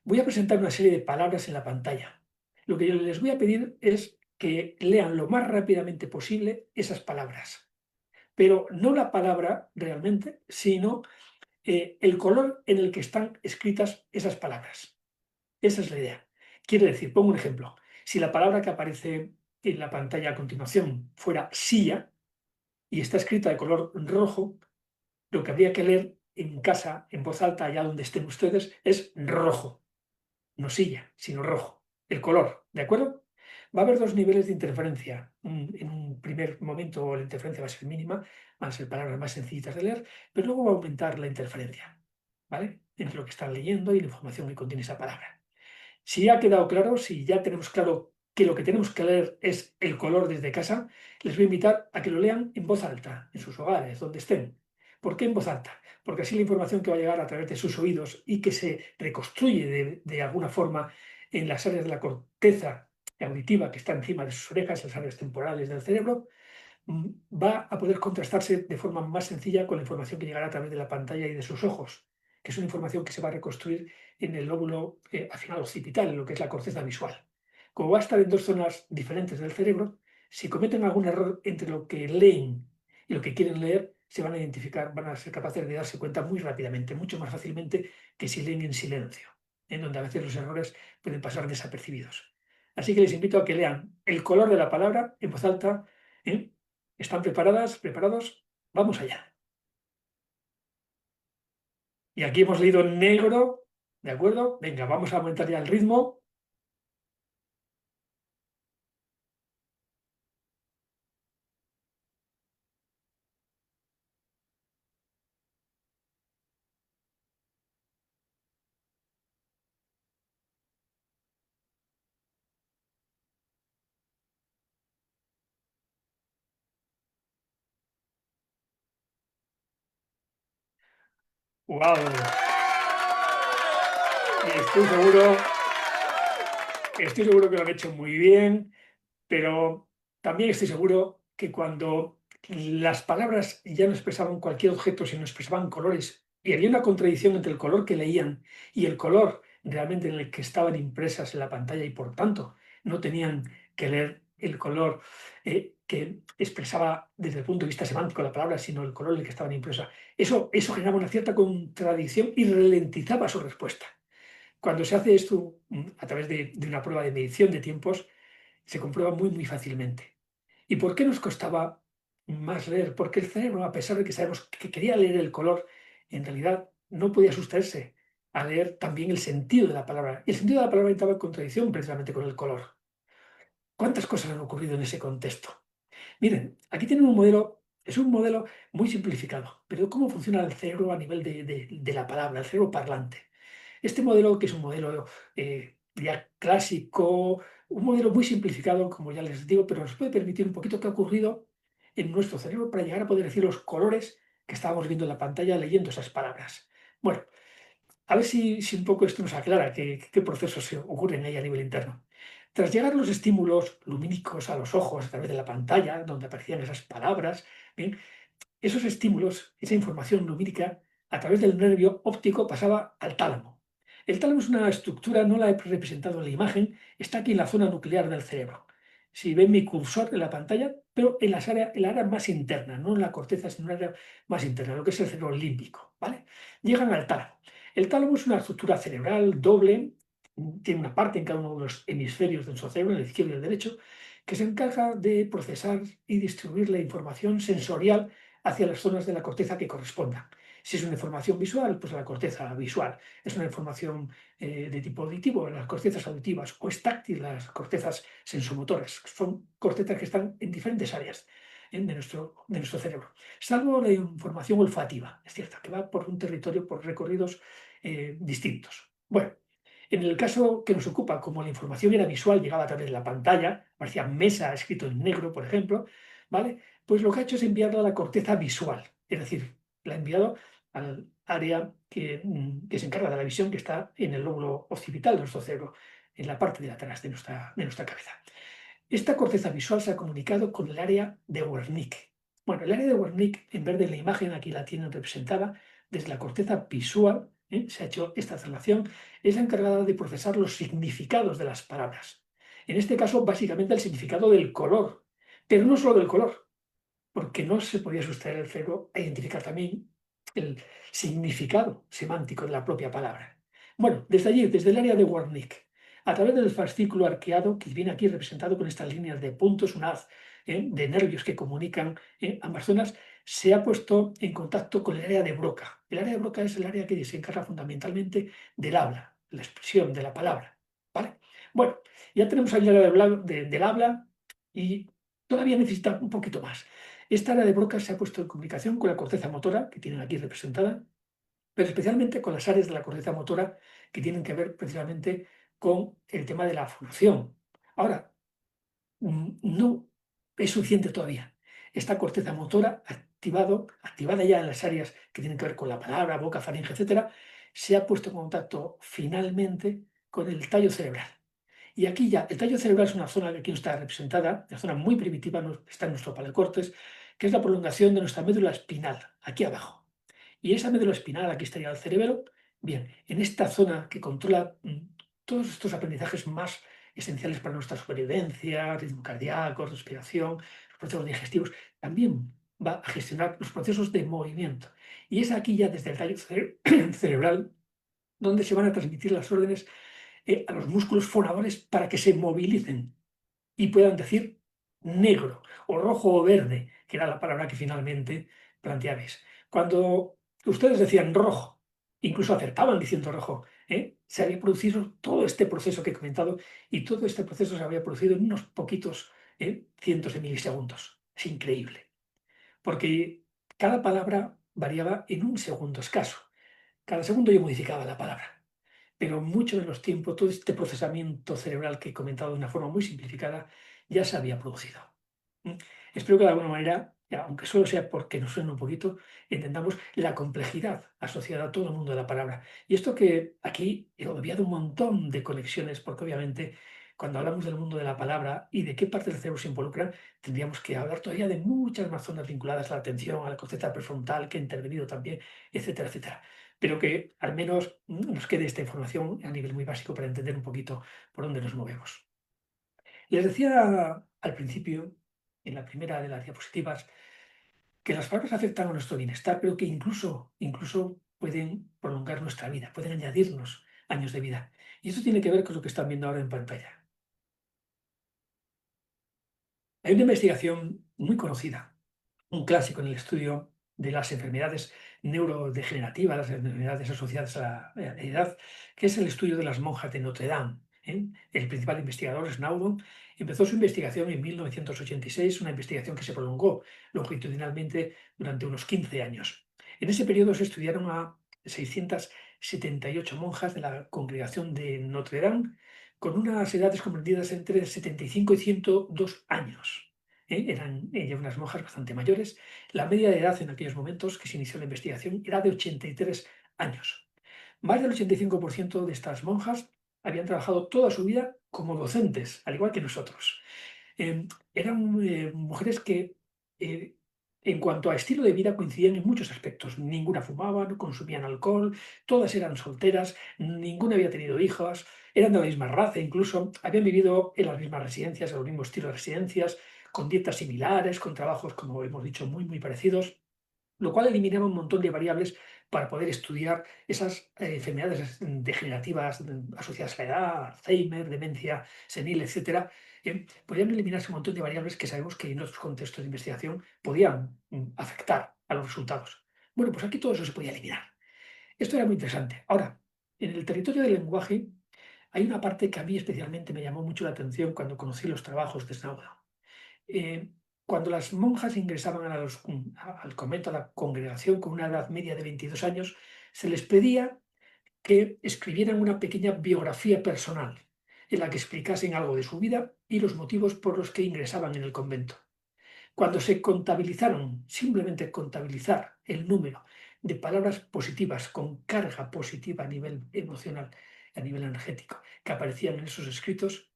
Voy a presentar una serie de palabras en la pantalla. Lo que yo les voy a pedir es que lean lo más rápidamente posible esas palabras, pero no la palabra realmente, sino el color en el que están escritas esas palabras. Esa es la idea. Quiere decir, pongo un ejemplo. Si la palabra que aparece en la pantalla a continuación fuera silla y está escrita de color rojo, lo que habría que leer en casa, en voz alta, allá donde estén ustedes, es rojo. No silla, sino rojo. El color, ¿de acuerdo? Va a haber dos niveles de interferencia. En un primer momento la interferencia va a ser mínima, van a ser palabras más sencillitas de leer, pero luego va a aumentar la interferencia, ¿vale? Entre lo que están leyendo y la información que contiene esa palabra. Si ya ha quedado claro, si ya tenemos claro que lo que tenemos que leer es el color desde casa, les voy a invitar a que lo lean en voz alta, en sus hogares, donde estén. ¿Por qué en voz alta? Porque así la información que va a llegar a través de sus oídos y que se reconstruye de alguna forma en las áreas de la corteza auditiva que está encima de sus orejas, las áreas temporales del cerebro, va a poder contrastarse de forma más sencilla con la información que llegará a través de la pantalla y de sus ojos, que es una información que se va a reconstruir en el lóbulo al final occipital, en lo que es la corteza visual. Como va a estar en dos zonas diferentes del cerebro, si cometen algún error entre lo que leen y lo que quieren leer, se van a identificar, van a ser capaces de darse cuenta muy rápidamente, mucho más fácilmente que si leen en silencio, en donde a veces los errores pueden pasar desapercibidos. Así que les invito a que lean el color de la palabra en voz alta. ¿Están preparadas? ¿Preparados? Vamos allá. Y aquí hemos leído en negro, ¿de acuerdo? Venga, vamos a aumentar ya el ritmo. ¡Wow! Y estoy seguro que lo han hecho muy bien, pero también estoy seguro que cuando las palabras ya no expresaban cualquier objeto, sino expresaban colores, y había una contradicción entre el color que leían y el color realmente en el que estaban impresas en la pantalla, y por tanto no tenían que leer el color que expresaba desde el punto de vista semántico la palabra, sino el color en el que estaban impresas. Eso generaba una cierta contradicción y ralentizaba su respuesta. Cuando se hace esto a través de una prueba de medición de tiempos, se comprueba muy fácilmente. ¿Y por qué nos costaba más leer? Porque el cerebro, a pesar de que sabemos que quería leer el color, en realidad no podía sustraerse a leer también el sentido de la palabra. Y el sentido de la palabra estaba en contradicción precisamente con el color. ¿Cuántas cosas han ocurrido en ese contexto? Miren, aquí tienen un modelo, es un modelo muy simplificado, pero ¿cómo funciona el cerebro a nivel de la palabra, el cerebro parlante? Este modelo, que es un modelo ya clásico, un modelo muy simplificado, como ya les digo, pero nos puede permitir un poquito qué ha ocurrido en nuestro cerebro para llegar a poder decir los colores que estábamos viendo en la pantalla leyendo esas palabras. Bueno, a ver si un poco esto nos aclara qué procesos se ocurren ahí a nivel interno. Tras llegar los estímulos lumínicos a los ojos a través de la pantalla, donde aparecían esas palabras, bien, esos estímulos, esa información lumínica, a través del nervio óptico pasaba al tálamo. El tálamo es una estructura, no la he representado en la imagen, está aquí en la zona nuclear del cerebro. Si ven mi cursor en la pantalla, pero en la área más interna, no en la corteza, sino en la área más interna, lo que es el cerebro límbico, ¿vale? Llegan al tálamo. El tálamo es una estructura cerebral doble, tiene una parte en cada uno de los hemisferios de nuestro cerebro, el izquierdo y el derecho, que se encarga de procesar y distribuir la información sensorial hacia las zonas de la corteza que correspondan. Si es una información visual, pues la corteza visual. Es una información de tipo auditivo, las cortezas auditivas, o es táctil, las cortezas sensomotoras. Son cortezas que están en diferentes áreas de nuestro cerebro. Salvo la información olfativa, es cierto, que va por un territorio, por recorridos distintos. Bueno, en el caso que nos ocupa, como la información era visual, llegaba a través de la pantalla, parecía mesa escrito en negro, por ejemplo, ¿vale? Pues lo que ha hecho es enviarla a la corteza visual, es decir, la ha enviado al área que se encarga de la visión, que está en el lóbulo occipital de nuestro cerebro, en la parte de atrás de nuestra cabeza. Esta corteza visual se ha comunicado con el área de Wernicke. Bueno, el área de Wernicke, en verde en la imagen, aquí la tienen representada, desde la corteza visual, se ha hecho esta relación, es la encargada de procesar los significados de las palabras. En este caso, básicamente el significado del color, pero no solo del color, porque no se podía sustraer el cerebro a identificar también el significado semántico de la propia palabra. Bueno, desde allí, desde el área de Wernicke, a través del fascículo arqueado, que viene aquí representado con estas líneas de puntos, un haz de nervios que comunican ambas zonas, se ha puesto en contacto con el área de Broca. El área de Broca es el área que se encarga fundamentalmente del habla, la expresión de la palabra. ¿Vale? Bueno, ya tenemos ahí el área del habla y todavía necesita un poquito más. Esta área de Broca se ha puesto en comunicación con la corteza motora, que tienen aquí representada, pero especialmente con las áreas de la corteza motora que tienen que ver precisamente con el tema de la función. Ahora, no es suficiente todavía. Esta corteza motora, activada ya en las áreas que tienen que ver con la palabra, boca, faringe, etcétera, se ha puesto en contacto finalmente con el tallo cerebral. Y aquí ya, el tallo cerebral es una zona que aquí no está representada, una zona muy primitiva, está en nuestro paleocórtex, que es la prolongación de nuestra médula espinal, aquí abajo. Y esa médula espinal, aquí estaría el cerebro. Bien, en esta zona que controla todos estos aprendizajes más esenciales para nuestra supervivencia, ritmo cardíaco, respiración, los procesos digestivos, también va a gestionar los procesos de movimiento. Y es aquí ya desde el tallo cerebral donde se van a transmitir las órdenes a los músculos fonadores para que se movilicen y puedan decir negro o rojo o verde, que era la palabra que finalmente planteabais. Cuando ustedes decían rojo, incluso acertaban diciendo rojo, se había producido todo este proceso que he comentado y todo este proceso se había producido en unos poquitos cientos de milisegundos. Es increíble, porque cada palabra variaba en un segundo escaso. Cada segundo yo modificaba la palabra. Pero mucho de los tiempos, todo este procesamiento cerebral que he comentado de una forma muy simplificada, ya se había producido. Espero que de alguna manera, aunque solo sea porque nos suena un poquito, entendamos la complejidad asociada a todo el mundo de la palabra. Y esto que aquí he obviado un montón de conexiones, porque obviamente cuando hablamos del mundo de la palabra y de qué parte del cerebro se involucran, tendríamos que hablar todavía de muchas más zonas vinculadas a la atención, a la corteza prefrontal, que ha intervenido también, etcétera, etcétera. Pero que al menos nos quede esta información a nivel muy básico para entender un poquito por dónde nos movemos. Les decía al principio, en la primera de las diapositivas, que las palabras afectan a nuestro bienestar, pero que incluso pueden prolongar nuestra vida, pueden añadirnos años de vida. Y eso tiene que ver con lo que están viendo ahora en pantalla. Hay una investigación muy conocida, un clásico en el estudio de las enfermedades neurodegenerativas, las enfermedades asociadas a la edad, que es el estudio de las monjas de Notre Dame. El principal investigador, Snowdon, empezó su investigación en 1986, una investigación que se prolongó longitudinalmente durante unos 15 años. En ese periodo se estudiaron a 678 monjas de la congregación de Notre Dame, con unas edades comprendidas entre 75 y 102 años. Eran ellas unas monjas bastante mayores. La media de edad en aquellos momentos que se inició la investigación era de 83 años. Más del 85% de estas monjas habían trabajado toda su vida como docentes, al igual que nosotros. Eran mujeres que, en cuanto a estilo de vida, coincidían en muchos aspectos. Ninguna fumaba, no consumían alcohol, todas eran solteras, ninguna había tenido hijos, eran de la misma raza incluso, habían vivido en las mismas residencias, en el mismo estilo de residencias, con dietas similares, con trabajos, como hemos dicho, muy, muy parecidos, lo cual eliminaba un montón de variables para poder estudiar esas enfermedades degenerativas asociadas a la edad, Alzheimer, demencia senil, etcétera. Podían eliminarse un montón de variables que sabemos que en otros contextos de investigación podían afectar a los resultados. Bueno, pues aquí todo eso se podía eliminar. Esto era muy interesante. Ahora, en el territorio del lenguaje hay una parte que a mí especialmente me llamó mucho la atención cuando conocí los trabajos de Snowden. Cuando las monjas ingresaban al convento, a la congregación, con una edad media de 22 años, se les pedía que escribieran una pequeña biografía personal en la que explicasen algo de su vida y los motivos por los que ingresaban en el convento. Cuando se contabilizaron, simplemente contabilizar el número de palabras positivas con carga positiva a nivel emocional, a nivel energético, que aparecían en esos escritos,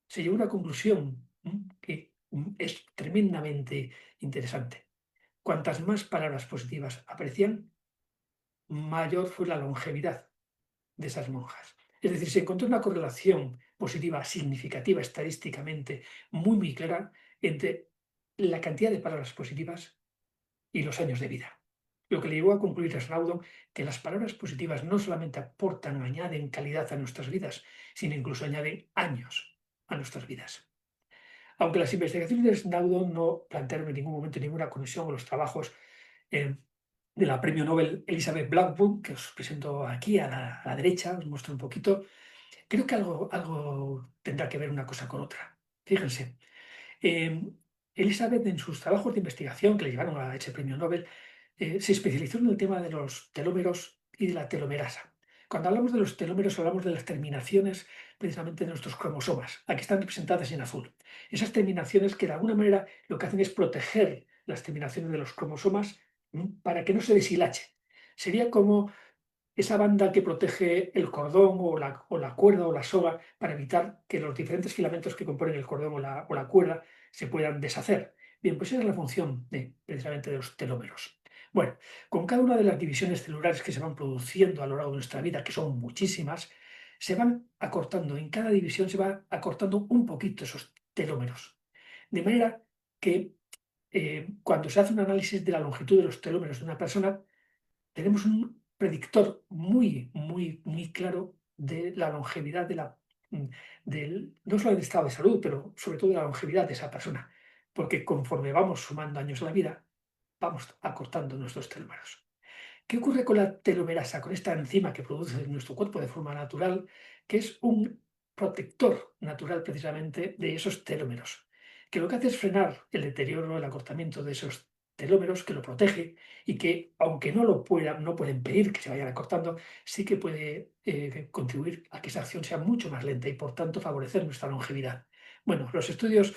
se llegó a una conclusión que es tremendamente interesante. Cuantas más palabras positivas aparecían, mayor fue la longevidad de esas monjas. Es decir, se encontró una correlación positiva significativa estadísticamente muy, muy clara entre la cantidad de palabras positivas y los años de vida. lo que le llevó a concluir a Snowden que las palabras positivas no solamente aportan, añaden calidad a nuestras vidas, sino incluso añaden años a nuestras vidas. Aunque las investigaciones de Snowden no plantearon en ningún momento ninguna conexión con los trabajos de la premio Nobel Elizabeth Blackburn, que os presento aquí a la derecha, os muestro un poquito, creo que algo tendrá que ver una cosa con otra. Fíjense, eh, Elizabeth en sus trabajos de investigación que le llevaron a ese premio Nobel, se especializó en el tema de los telómeros y de la telomerasa. Cuando hablamos de los telómeros hablamos de las terminaciones precisamente de nuestros cromosomas. Aquí están representadas en azul. Esas terminaciones que de alguna manera lo que hacen es proteger las terminaciones de los cromosomas para que no se deshilache. Sería como esa banda que protege el cordón o la cuerda o la soga para evitar que los diferentes filamentos que componen el cordón o la cuerda se puedan deshacer. Bien, pues esa es la función precisamente de los telómeros. Bueno, con cada una de las divisiones celulares que se van produciendo a lo largo de nuestra vida, que son muchísimas, se van acortando, en cada división se va acortando un poquito esos telómeros. De manera que cuando se hace un análisis de la longitud de los telómeros de una persona, tenemos un predictor muy claro de la longevidad no solo del estado de salud, pero sobre todo de la longevidad de esa persona. Porque conforme vamos sumando años a la vida, vamos acortando nuestros telómeros. ¿Qué ocurre con la telomerasa, con esta enzima que produce nuestro cuerpo de forma natural, que es un protector natural precisamente de esos telómeros? Que lo que hace es frenar el deterioro, el acortamiento de esos telómeros, que lo protege y que, aunque no puede impedir que se vayan acortando, sí que puede contribuir a que esa acción sea mucho más lenta y, por tanto, favorecer nuestra longevidad. Bueno, los estudios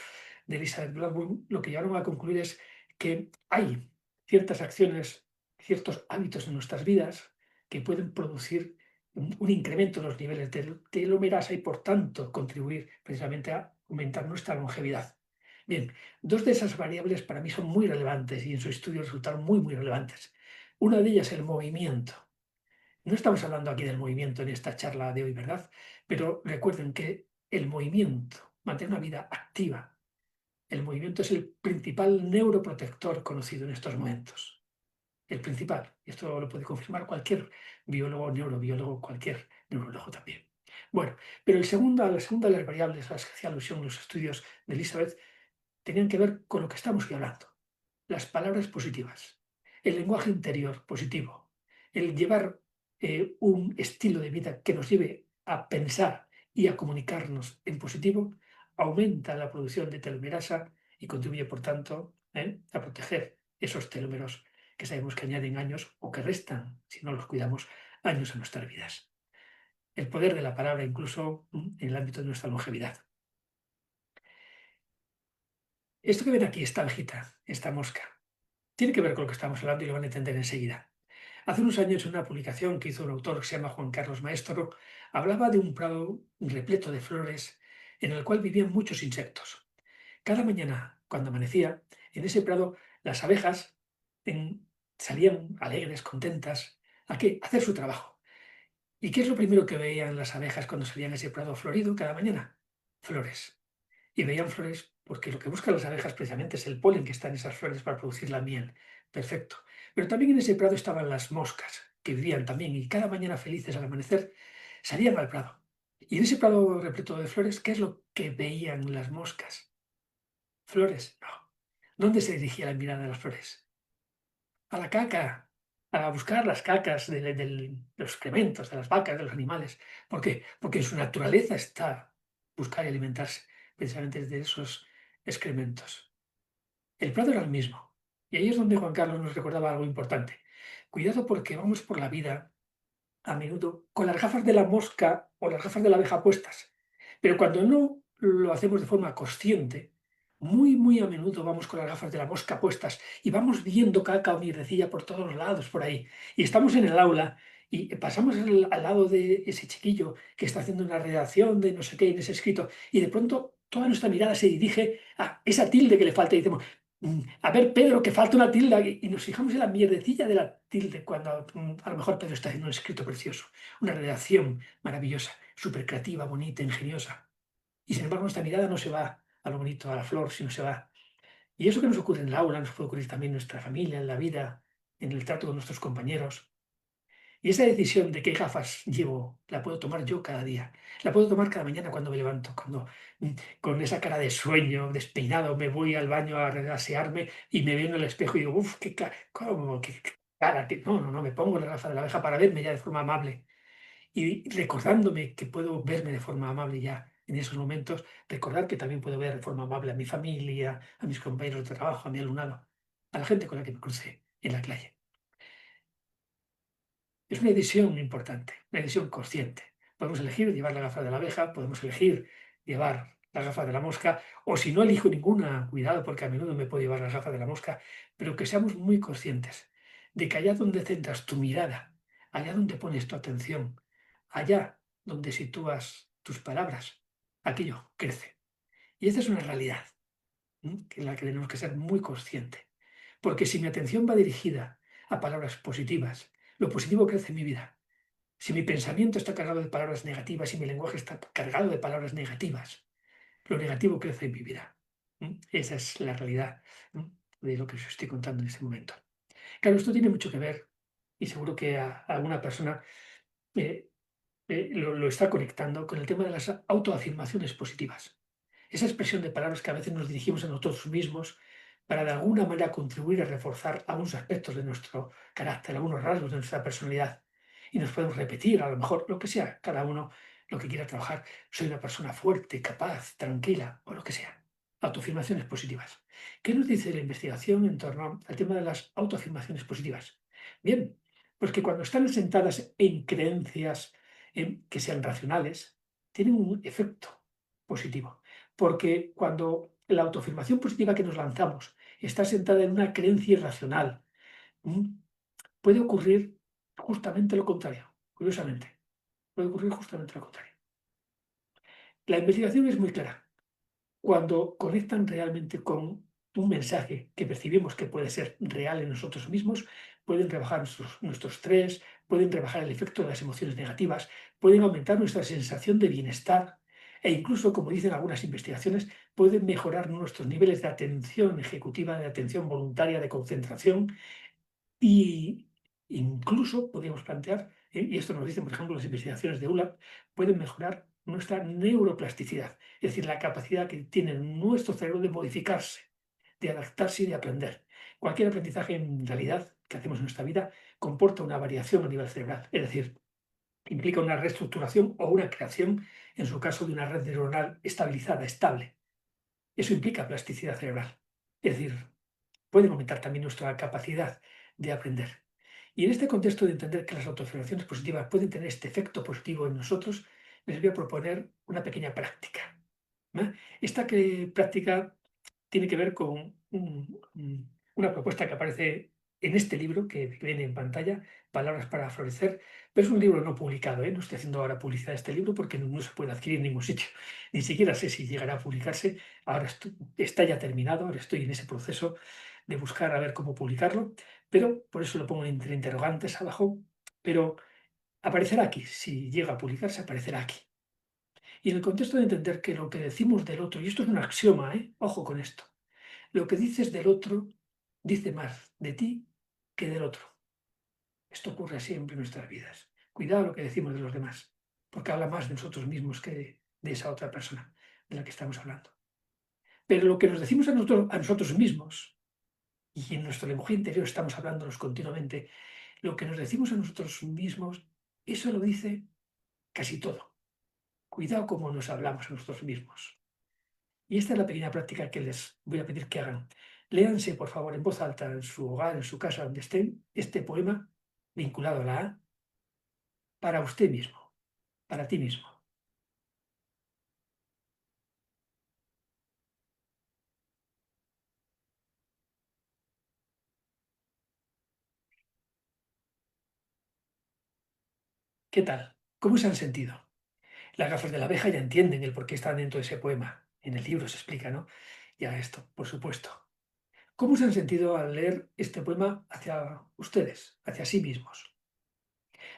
de Elizabeth Blackburn lo que llegaron a concluir es que hay ciertas acciones, ciertos hábitos en nuestras vidas que pueden producir un incremento en los niveles de telomerasa y, por tanto, contribuir precisamente a aumentar nuestra longevidad. Bien, dos de esas variables para mí son muy relevantes y en su estudio resultaron muy relevantes. Una de ellas es el movimiento. No estamos hablando aquí del movimiento en esta charla de hoy, ¿verdad? Pero recuerden que el movimiento, mantener una vida activa, el movimiento es el principal neuroprotector conocido en estos momentos. El principal. Y esto lo puede confirmar cualquier biólogo, neurobiólogo, cualquier neurólogo también. Bueno, pero la segunda de las variables a las que hacía alusión en los estudios de Elizabeth tenían que ver con lo que estamos hoy hablando. Las palabras positivas, el lenguaje interior positivo, el llevar un estilo de vida que nos lleve a pensar y a comunicarnos en positivo, aumenta la producción de telomerasa y contribuye, por tanto, a proteger esos telómeros que sabemos que añaden años o que restan, si no los cuidamos, años a nuestras vidas. El poder de la palabra incluso en el ámbito de nuestra longevidad. Esto que ven aquí, esta abejita, esta mosca, tiene que ver con lo que estamos hablando y lo van a entender enseguida. Hace unos años, en una publicación que hizo un autor que se llama Juan Carlos Maestro, hablaba de un prado repleto de flores en el cual vivían muchos insectos. Cada mañana, cuando amanecía, en ese prado las abejas salían alegres, contentas. ¿A qué? A hacer su trabajo. ¿Y qué es lo primero que veían las abejas cuando salían a ese prado florido cada mañana? Flores. Y veían flores porque lo que buscan las abejas precisamente es el polen que está en esas flores para producir la miel. Perfecto. Pero también en ese prado estaban las moscas, que vivían también y cada mañana felices al amanecer salían al prado. Y en ese prado repleto de flores, ¿qué es lo que veían las moscas? ¿Flores? No. ¿Dónde se dirigía la mirada de las flores? A la caca, a buscar las cacas de los excrementos de las vacas, de los animales. ¿Por qué? Porque en su naturaleza está buscar y alimentarse precisamente de esos excrementos. El prado era el mismo. Y ahí es donde Juan Carlos nos recordaba algo importante. Cuidado porque vamos por la vida a menudo con las gafas de la mosca o las gafas de la abeja puestas. Pero cuando no lo hacemos de forma consciente, muy a menudo vamos con las gafas de la mosca puestas y vamos viendo caca o mierdecilla por todos los lados por ahí. Y estamos en el aula y pasamos al lado de ese chiquillo que está haciendo una redacción de no sé qué en ese escrito y de pronto toda nuestra mirada se dirige a esa tilde que le falta y decimos, a ver, Pedro, que falta una tilde, y nos fijamos en la mierdecilla de la tilde cuando a lo mejor Pedro está haciendo un escrito precioso, una redacción maravillosa, súper creativa, bonita, ingeniosa. Y sin embargo nuestra mirada no se va a lo bonito, a la flor, sino se va. Y eso que nos ocurre en el aula nos puede ocurrir también en nuestra familia, en la vida en el trato con nuestros compañeros. Y esa decisión de qué gafas llevo, la puedo tomar yo cada día. La puedo tomar cada mañana cuando me levanto, cuando con esa cara de sueño, despeinado, me voy al baño a asearme y me veo en el espejo y digo, uff, qué cara, qué cara. No, no, no, me pongo la gafa de la abeja para verme ya de forma amable. Y recordándome que puedo verme de forma amable ya en esos momentos, recordar que también puedo ver de forma amable a mi familia, a mis compañeros de trabajo, a mi alumnado, a la gente con la que me crucé en la calle. Es una decisión importante, una decisión consciente. Podemos elegir llevar la gafa de la abeja, podemos elegir llevar la gafa de la mosca, o si no elijo ninguna, cuidado, porque a menudo me puedo llevar la gafa de la mosca, pero que seamos muy conscientes de que allá donde centras tu mirada, allá donde pones tu atención, allá donde sitúas tus palabras, aquello crece. Y esta es una realidad, en la que tenemos que ser muy conscientes. Porque si mi atención va dirigida a palabras positivas, lo positivo crece en mi vida. Si mi pensamiento está cargado de palabras negativas y mi lenguaje está cargado de palabras negativas, lo negativo crece en mi vida. Esa es la realidad, ¿no?, de lo que os estoy contando en este momento. Claro, esto tiene mucho que ver, y seguro que a alguna persona eh, lo está conectando con el tema de las autoafirmaciones positivas. Esa expresión de palabras que a veces nos dirigimos a nosotros mismos para de alguna manera contribuir a reforzar algunos aspectos de nuestro carácter, algunos rasgos de nuestra personalidad. Y nos podemos repetir, a lo mejor, lo que sea, cada uno lo que quiera trabajar. Soy una persona fuerte, capaz, tranquila, o lo que sea. Autoafirmaciones positivas. ¿Qué nos dice la investigación en torno al tema de las autoafirmaciones positivas? Bien, pues que cuando están asentadas en creencias que sean racionales, tienen un efecto positivo. Porque cuando la autoafirmación positiva que nos lanzamos está sentada en una creencia irracional, ¿m? puede ocurrir justamente lo contrario, curiosamente. Puede ocurrir justamente lo contrario. La investigación es muy clara. Cuando conectan realmente con un mensaje que percibimos que puede ser real en nosotros mismos, pueden rebajar nuestro estrés, pueden rebajar el efecto de las emociones negativas, pueden aumentar nuestra sensación de bienestar e incluso, como dicen algunas investigaciones, pueden mejorar nuestros niveles de atención ejecutiva, de atención voluntaria, de concentración y incluso podríamos plantear, y esto nos dicen, por ejemplo, las investigaciones de ULAP, pueden mejorar nuestra neuroplasticidad, es decir, la capacidad que tiene nuestro cerebro de modificarse, de adaptarse y de aprender. Cualquier aprendizaje en realidad que hacemos en nuestra vida comporta una variación a nivel cerebral, es decir, implica una reestructuración o una creación, en su caso, de una red neuronal estabilizada, estable. Eso implica plasticidad cerebral, es decir, pueden aumentar también nuestra capacidad de aprender. Y en este contexto de entender que las autoafirmaciones positivas pueden tener este efecto positivo en nosotros, les voy a proponer una pequeña práctica. Esta práctica tiene que ver con una propuesta que aparece en este libro que viene en pantalla, Palabras para florecer, pero es un libro no publicado, ¿eh? No estoy haciendo ahora publicidad de este libro porque no se puede adquirir en ningún sitio, ni siquiera sé si llegará a publicarse, ahora está ya terminado, ahora estoy en ese proceso de buscar a ver cómo publicarlo, pero por eso lo pongo entre interrogantes abajo, pero aparecerá aquí, si llega a publicarse aparecerá aquí. Y en el contexto de entender que lo que decimos del otro, y esto es un axioma, ojo con esto, lo que dices del otro dice más de ti que del otro. Esto ocurre siempre en nuestras vidas. Cuidado lo que decimos de los demás, porque habla más de nosotros mismos que de esa otra persona de la que estamos hablando. Pero lo que nos decimos a nosotros mismos, y en nuestro lenguaje interior estamos hablándonos continuamente, lo que nos decimos a nosotros mismos, eso lo dice casi todo. Cuidado cómo nos hablamos a nosotros mismos. Y esta es la pequeña práctica que les voy a pedir que hagan. Léanse, por favor, en voz alta, en su hogar, en su casa, donde estén, este poema vinculado a la A, para usted mismo, para ti mismo. ¿Qué tal? ¿Cómo se han sentido? Las gafas de la abeja ya entienden el por qué están dentro de ese poema. En el libro se explica, ¿no? Ya esto, por supuesto. ¿Cómo se han sentido al leer este poema hacia ustedes, hacia sí mismos?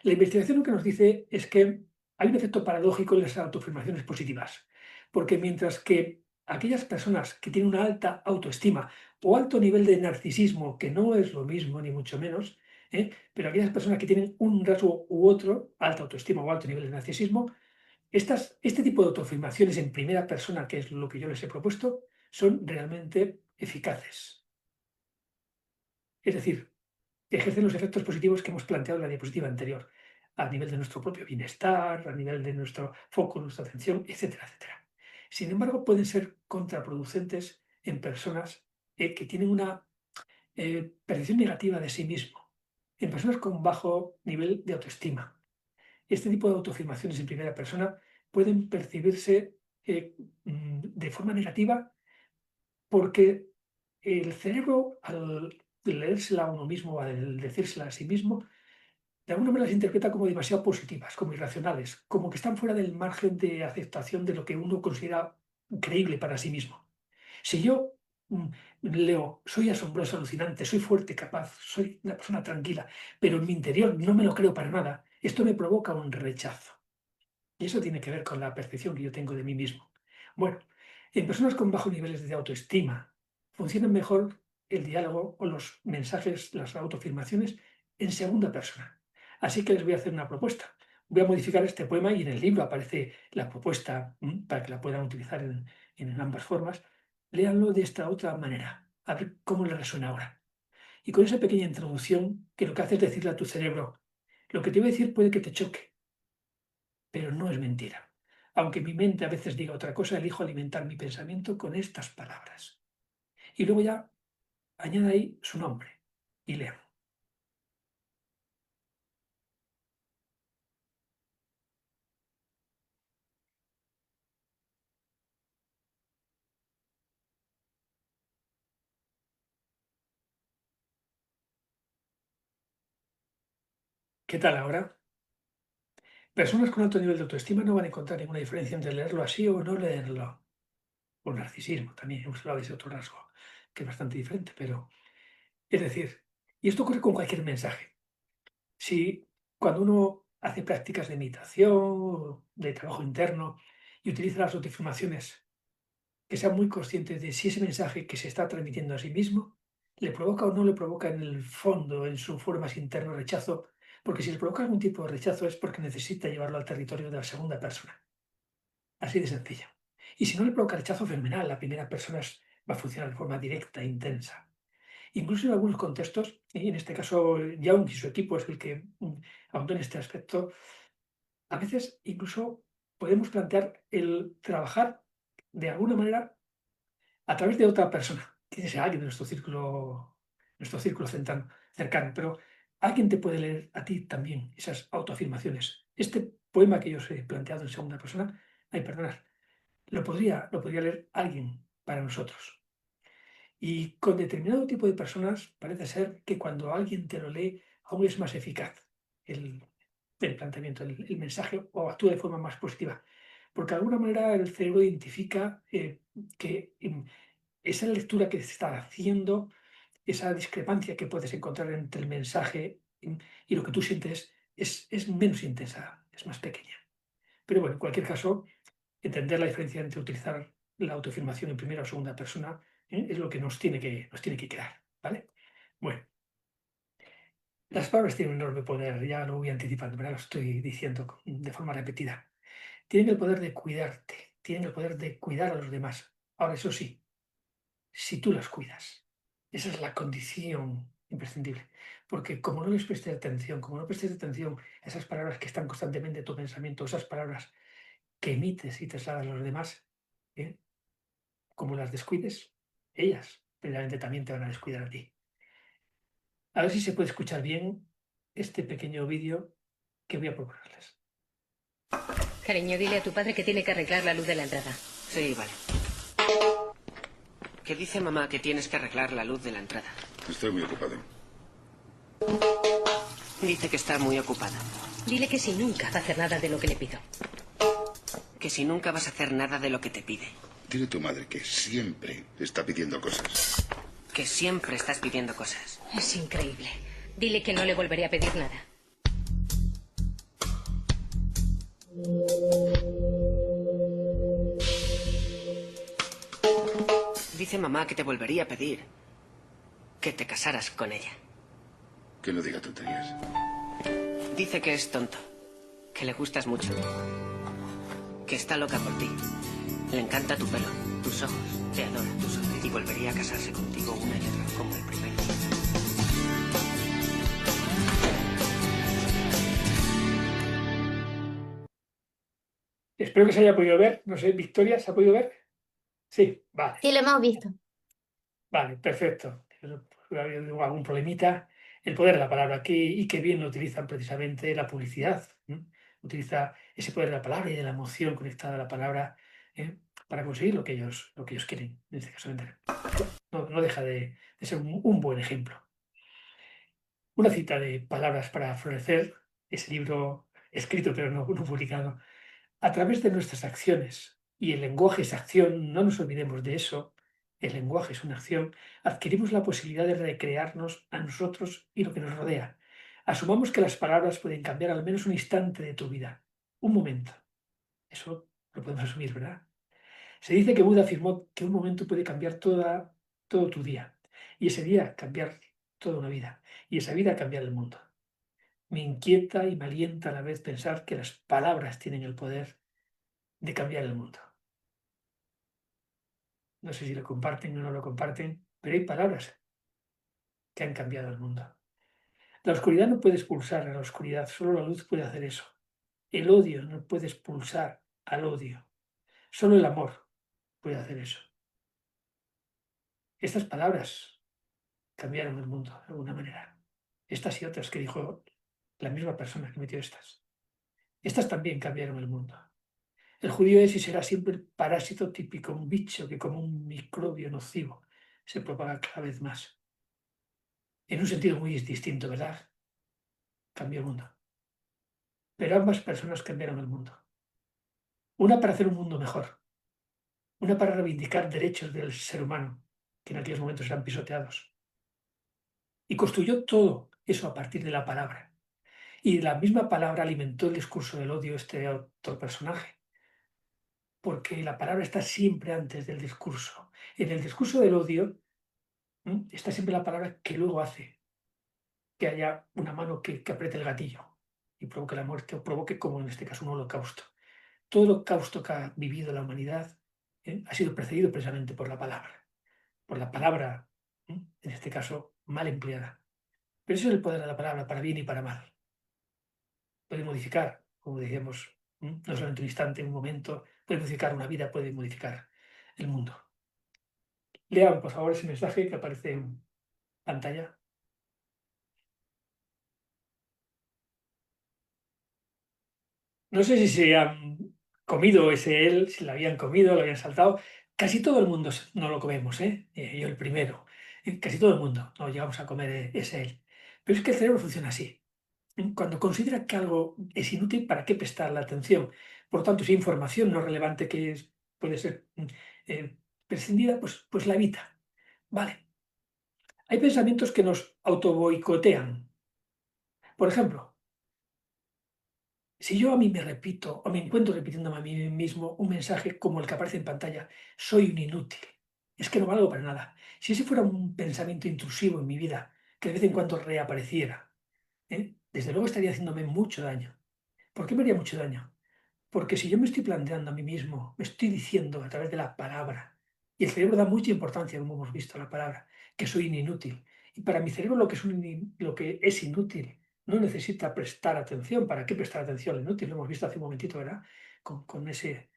La investigación lo que nos dice es que hay un efecto paradójico en las autoafirmaciones positivas, porque mientras que aquellas personas que tienen una alta autoestima o alto nivel de narcisismo, que no es lo mismo ni mucho menos, pero aquellas personas que tienen un rasgo u otro, alta autoestima o alto nivel de narcisismo, este tipo de autoafirmaciones en primera persona, que es lo que yo les he propuesto, son realmente eficaces. Es decir, ejercen los efectos positivos que hemos planteado en la diapositiva anterior, a nivel de nuestro propio bienestar, a nivel de nuestro foco, nuestra atención, etcétera, etcétera. Sin embargo, pueden ser contraproducentes en personas que tienen una percepción negativa de sí mismo, en personas con bajo nivel de autoestima. Este tipo de autoafirmaciones en primera persona pueden percibirse de forma negativa porque el cerebro, al leérsela a uno mismo, al decírsela a sí mismo, de alguna manera las interpreta como demasiado positivas, como irracionales, como que están fuera del margen de aceptación de lo que uno considera creíble para sí mismo. Si yo leo, soy asombroso, alucinante, soy fuerte, capaz, soy una persona tranquila, pero en mi interior no me lo creo para nada, esto me provoca un rechazo. Y eso tiene que ver con la percepción que yo tengo de mí mismo. Bueno, en personas con bajos niveles de autoestima funcionan mejor el diálogo o los mensajes, las autoafirmaciones en segunda persona. Así que les voy a hacer una propuesta. Voy a modificar este poema y en el libro aparece la propuesta para que la puedan utilizar en ambas formas. Léanlo de esta otra manera, a ver cómo les resuena ahora. Y con esa pequeña introducción, que lo que hace es decirle a tu cerebro, lo que te voy a decir puede que te choque, pero no es mentira. Aunque mi mente a veces diga otra cosa, elijo alimentar mi pensamiento con estas palabras. Y luego ya añada ahí su nombre y lea. ¿Qué tal ahora? Personas con alto nivel de autoestima no van a encontrar ninguna diferencia entre leerlo así o no leerlo. O narcisismo, también hemos hablado de ese otro rasgo, que es bastante diferente, pero es decir, y esto ocurre con cualquier mensaje. Si cuando uno hace prácticas de meditación, de trabajo interno y utiliza las autoafirmaciones, que sea muy consciente de si ese mensaje que se está transmitiendo a sí mismo le provoca o no le provoca en el fondo, en su foro más interno, rechazo, porque si le provoca algún tipo de rechazo es porque necesita llevarlo al territorio de la segunda persona. Así de sencillo. Y si no le provoca rechazo, fenomenal, la primera persona va a funcionar de forma directa e intensa. Incluso en algunos contextos, y en este caso Young y su equipo es el que ahondó en este aspecto, a veces incluso podemos plantear el trabajar de alguna manera a través de otra persona, que sea alguien de nuestro círculo cercano, pero alguien te puede leer a ti también esas autoafirmaciones. Este poema que yo os he planteado en segunda persona, perdonad, lo podría leer alguien para nosotros. Y con determinado tipo de personas parece ser que cuando alguien te lo lee, aún es más eficaz el planteamiento, el mensaje, o actúa de forma más positiva. Porque de alguna manera el cerebro identifica que esa lectura que se está haciendo, esa discrepancia que puedes encontrar entre el mensaje y lo que tú sientes es menos intensa, es más pequeña. Pero bueno, en cualquier caso, entender la diferencia entre utilizar la autoafirmación en primera o segunda persona es lo que nos tiene que quedar, ¿vale? Bueno, las palabras tienen un enorme poder, ya lo voy anticipando, ¿verdad? Lo estoy diciendo de forma repetida. Tienen el poder de cuidarte, tienen el poder de cuidar a los demás. Ahora, eso sí, si tú las cuidas. Esa es la condición imprescindible. Porque como no les prestes atención, como no prestes atención a esas palabras que están constantemente en tu pensamiento, esas palabras que emites y trasladas a los demás, ¿eh? Como las descuides, ellas precisamente también te van a descuidar a ti. A ver si se puede escuchar bien este pequeño vídeo que voy a proponerles. Cariño, dile a tu padre que tiene que arreglar la luz de la entrada. Sí, vale. ¿Qué dice mamá que tienes que arreglar la luz de la entrada? Estoy muy ocupado. Dice que está muy ocupada. Dile que si nunca va a hacer nada de lo que le pido. Que si nunca vas a hacer nada de lo que te pide. Dile a tu madre que siempre está pidiendo cosas. Que siempre estás pidiendo cosas. Es increíble. Dile que no le volveré a pedir nada. Dice mamá que te volvería a pedir que te casaras con ella. Que no diga tonterías. Dice que es tonto, que le gustas mucho, que está loca por ti. Le encanta tu pelo, tus ojos, te adora, tu sonrisa y volvería a casarse contigo una y otra, como el primero. Espero que se haya podido ver. No sé, Victoria, ¿se ha podido ver? Sí, vale. Sí, lo hemos visto. Vale, perfecto. Ha habido algún problemita. El poder de la palabra aquí y qué bien lo utilizan precisamente la publicidad. Utiliza ese poder de la palabra y de la emoción conectada a la palabra para conseguir lo que ellos quieren. En este caso, vender. No deja de ser un buen ejemplo. Una cita de Palabras para Florecer, ese libro escrito pero no publicado. A través de nuestras acciones, y el lenguaje es acción, no nos olvidemos de eso, el lenguaje es una acción, adquirimos la posibilidad de recrearnos a nosotros y lo que nos rodea. Asumamos que las palabras pueden cambiar al menos un instante de tu vida, un momento. Eso lo podemos asumir, ¿verdad? Se dice que Buda afirmó que un momento puede cambiar todo tu día, y ese día cambiar toda una vida, y esa vida cambiar el mundo. Me inquieta y me alienta a la vez pensar que las palabras tienen el poder de cambiar el mundo. No sé si lo comparten o no lo comparten, pero hay palabras que han cambiado el mundo. La oscuridad no puede expulsar a la oscuridad, solo la luz puede hacer eso. El odio no puede expulsar al odio, solo el amor puede hacer eso. Estas palabras cambiaron el mundo de alguna manera. Estas y otras que dijo la misma persona que metió estas. Estas también cambiaron el mundo. El judío es y será siempre el parásito típico, un bicho que como un microbio nocivo se propaga cada vez más. En un sentido muy distinto, ¿verdad? Cambió el mundo. Pero ambas personas cambiaron el mundo. Una para hacer un mundo mejor. Una para reivindicar derechos del ser humano, que en aquellos momentos eran pisoteados. Y construyó todo eso a partir de la palabra. Y la misma palabra alimentó el discurso del odio este otro personaje. Porque la palabra está siempre antes del discurso. En el discurso del odio está siempre la palabra que luego hace que haya una mano que apriete el gatillo y provoque la muerte o provoque, como en este caso, un holocausto. Todo el holocausto que ha vivido la humanidad ha sido precedido precisamente por la palabra, en este caso, mal empleada. Pero eso es el poder de la palabra, para bien y para mal. Puede modificar, como decíamos, no solamente un instante, un momento, puede modificar una vida, puede modificar el mundo. Lean, por favor, ese mensaje que aparece en pantalla. No sé si se han comido ese él, si lo habían comido, lo habían saltado. Casi todo el mundo no lo comemos, ¿eh? Yo el primero. Casi todo el mundo no llegamos a comer ese él. Pero es que el cerebro funciona así. Cuando considera que algo es inútil, ¿para qué prestarle atención? Por lo tanto, si hay información no relevante que puede ser prescindida, pues la evita. Vale. Hay pensamientos que nos autoboicotean. Por ejemplo, si yo a mí me repito o me encuentro repitiéndome a mí mismo un mensaje como el que aparece en pantalla, soy un inútil, es que no valgo para nada. Si ese fuera un pensamiento intrusivo en mi vida, que de vez en cuando reapareciera, desde luego estaría haciéndome mucho daño. ¿Por qué me haría mucho daño? Porque si yo me estoy planteando a mí mismo, me estoy diciendo a través de la palabra, y el cerebro da mucha importancia, como hemos visto, a la palabra, que soy un inútil. Y para mi cerebro lo que es inútil no necesita prestar atención. ¿Para qué prestar atención al inútil? Lo hemos visto hace un momentito, ¿verdad? Con ese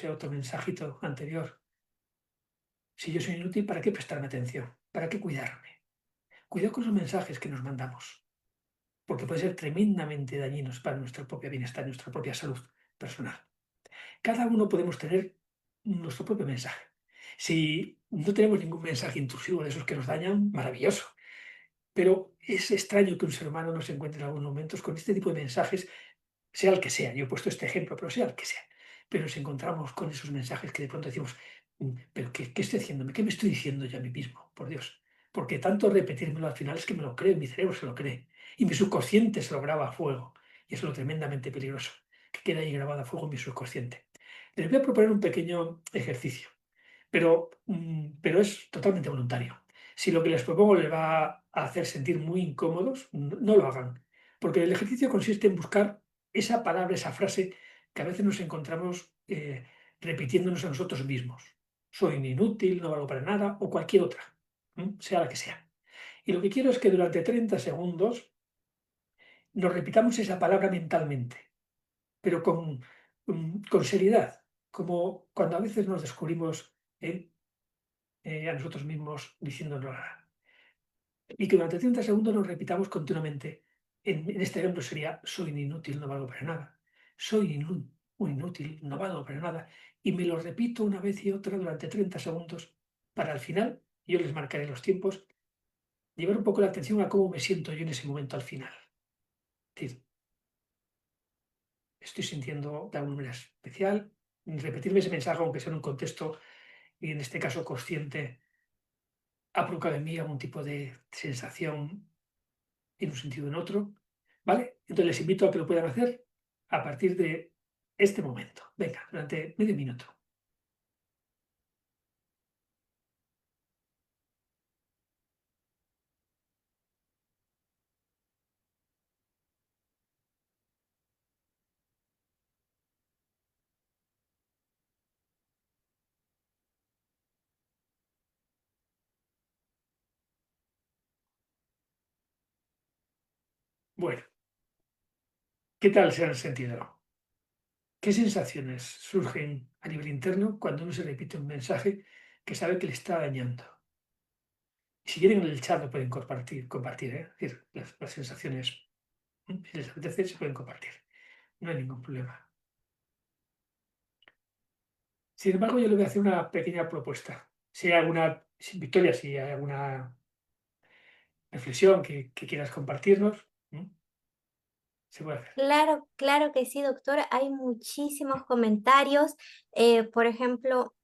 otro mensajito anterior. Si yo soy inútil, ¿para qué prestarme atención? ¿Para qué cuidarme? Cuidado con los mensajes que nos mandamos, porque pueden ser tremendamente dañinos para nuestro propio bienestar, nuestra propia salud personal. Cada uno podemos tener nuestro propio mensaje. Si no tenemos ningún mensaje intrusivo de esos que nos dañan, maravilloso. Pero es extraño que un ser humano no se encuentre en algunos momentos con este tipo de mensajes, sea el que sea. Yo he puesto este ejemplo, pero sea el que sea. Pero nos encontramos con esos mensajes que de pronto decimos, ¿pero qué estoy haciéndome? ¿Qué me estoy diciendo yo a mí mismo? Por Dios. Porque tanto repetírmelo al final es que me lo creo, mi cerebro se lo cree. Y mi subconsciente se lo graba a fuego. Y eso es lo tremendamente peligroso, que queda ahí grabado a fuego en mi subconsciente. Les voy a proponer un pequeño ejercicio. pero es totalmente voluntario. Si lo que les propongo les va a hacer sentir muy incómodos, no lo hagan, porque el ejercicio consiste en buscar esa palabra, esa frase que a veces nos encontramos repitiéndonos a nosotros mismos. Soy un inútil, no valgo para nada, o cualquier otra, sea la que sea. Y lo que quiero es que durante 30 segundos nos repitamos esa palabra mentalmente, pero con seriedad, como cuando a veces nos descubrimos a nosotros mismos diciéndonos. Y que durante 30 segundos nos repitamos continuamente. En este ejemplo sería, soy un inútil, no valgo para nada. Soy un inútil, no valgo para nada. Y me lo repito una vez y otra durante 30 segundos para al final, yo les marcaré los tiempos, llevar un poco la atención a cómo me siento yo en ese momento al final. Es decir, estoy sintiendo de alguna manera especial, repetirme ese mensaje, aunque sea en un contexto, y en este caso consciente, ha provocado en mí algún tipo de sensación en un sentido o en otro, ¿vale? Entonces les invito a que lo puedan hacer a partir de este momento. Venga, durante medio minuto. Bueno, ¿qué tal se han sentido? ¿Qué sensaciones surgen a nivel interno cuando uno se repite un mensaje que sabe que le está dañando? Si quieren en el chat lo pueden compartir, ¿eh? Es decir, las sensaciones, si les apetece, se pueden compartir. No hay ningún problema. Sin embargo, yo le voy a hacer una pequeña propuesta. Si hay alguna, Victoria, si hay alguna reflexión que quieras compartirnos, se puede hacer. Claro, claro que sí, doctora. Hay muchísimos comentarios. Por ejemplo,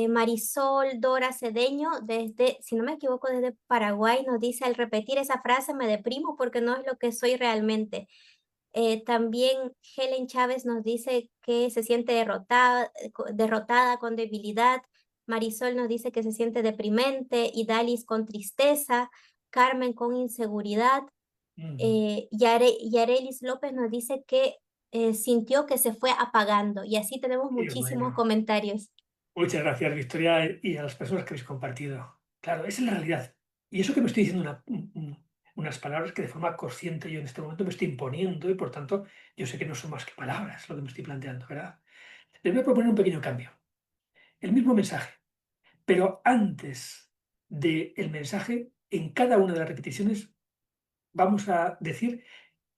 Marisol Dora Cedeño, desde, si no me equivoco, desde Paraguay, nos dice, al repetir esa frase me deprimo porque no es lo que soy realmente. También Helen Chávez nos dice que se siente derrotada con debilidad. Marisol nos dice que se siente deprimente. Idalis con tristeza. Carmen con inseguridad. Yarelis López nos dice que sintió que se fue apagando, y así tenemos Qué muchísimos bueno. comentarios. Muchas gracias, Victoria, y a las personas que habéis compartido. Claro, esa es la realidad. Y eso que me estoy diciendo unas palabras que de forma consciente yo en este momento me estoy imponiendo y por tanto yo sé que no son más que palabras lo que me estoy planteando, ¿verdad? Les voy a proponer un pequeño cambio. El mismo mensaje, pero antes del mensaje, en cada una de las repeticiones vamos a decir,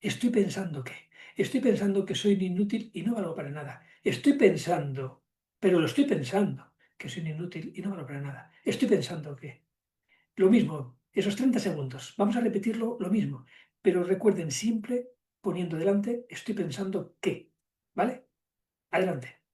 estoy pensando que, estoy pensando que soy un inútil y no valgo para nada. Estoy pensando, pero lo estoy pensando, que soy un inútil y no valgo para nada. Estoy pensando que, lo mismo, esos 30 segundos, vamos a repetirlo lo mismo, pero recuerden siempre poniendo delante, estoy pensando que, ¿vale? Adelante.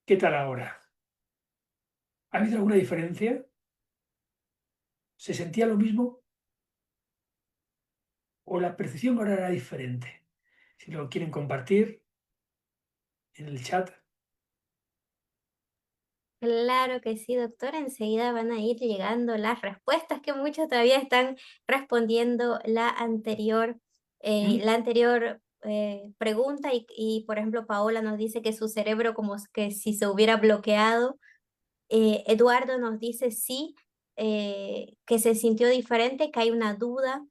¿Qué tal ahora? ¿Ha habido alguna diferencia? ¿Se sentía lo mismo o la percepción ahora era diferente? Si lo quieren compartir en el chat. Claro que sí, doctora. Enseguida van a ir llegando las respuestas, que muchos todavía están respondiendo ¿Mm? la anterior pregunta, por ejemplo, Paola nos dice que su cerebro como que si se hubiera bloqueado. Eduardo nos dice sí, que se sintió diferente, que hay una duda.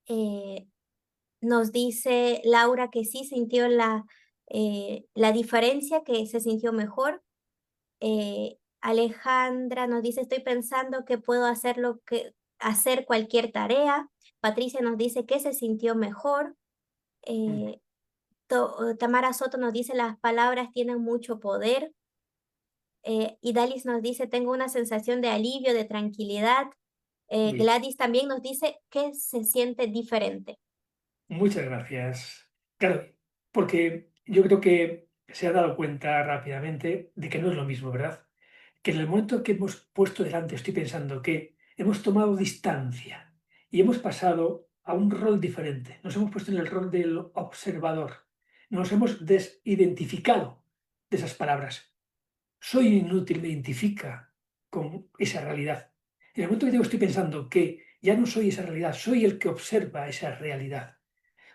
Eh, Nos dice Laura que sí sintió la diferencia, que se sintió mejor. Alejandra nos dice, estoy pensando que puedo hacer cualquier tarea. Patricia nos dice que se sintió mejor. Eh, Tamara Soto nos dice, las palabras tienen mucho poder. Y Dalis nos dice, tengo una sensación de alivio, de tranquilidad. Muy Gladys también nos dice que se siente diferente. Muchas gracias. Claro, porque yo creo que se ha dado cuenta rápidamente de que no es lo mismo, ¿verdad? Que en el momento que hemos puesto delante, estoy pensando que hemos tomado distancia y hemos pasado a un rol diferente. Nos hemos puesto en el rol del observador. Nos hemos desidentificado de esas palabras. Soy inútil, me identifica con esa realidad. En el momento que yo estoy pensando que ya no soy esa realidad, soy el que observa esa realidad.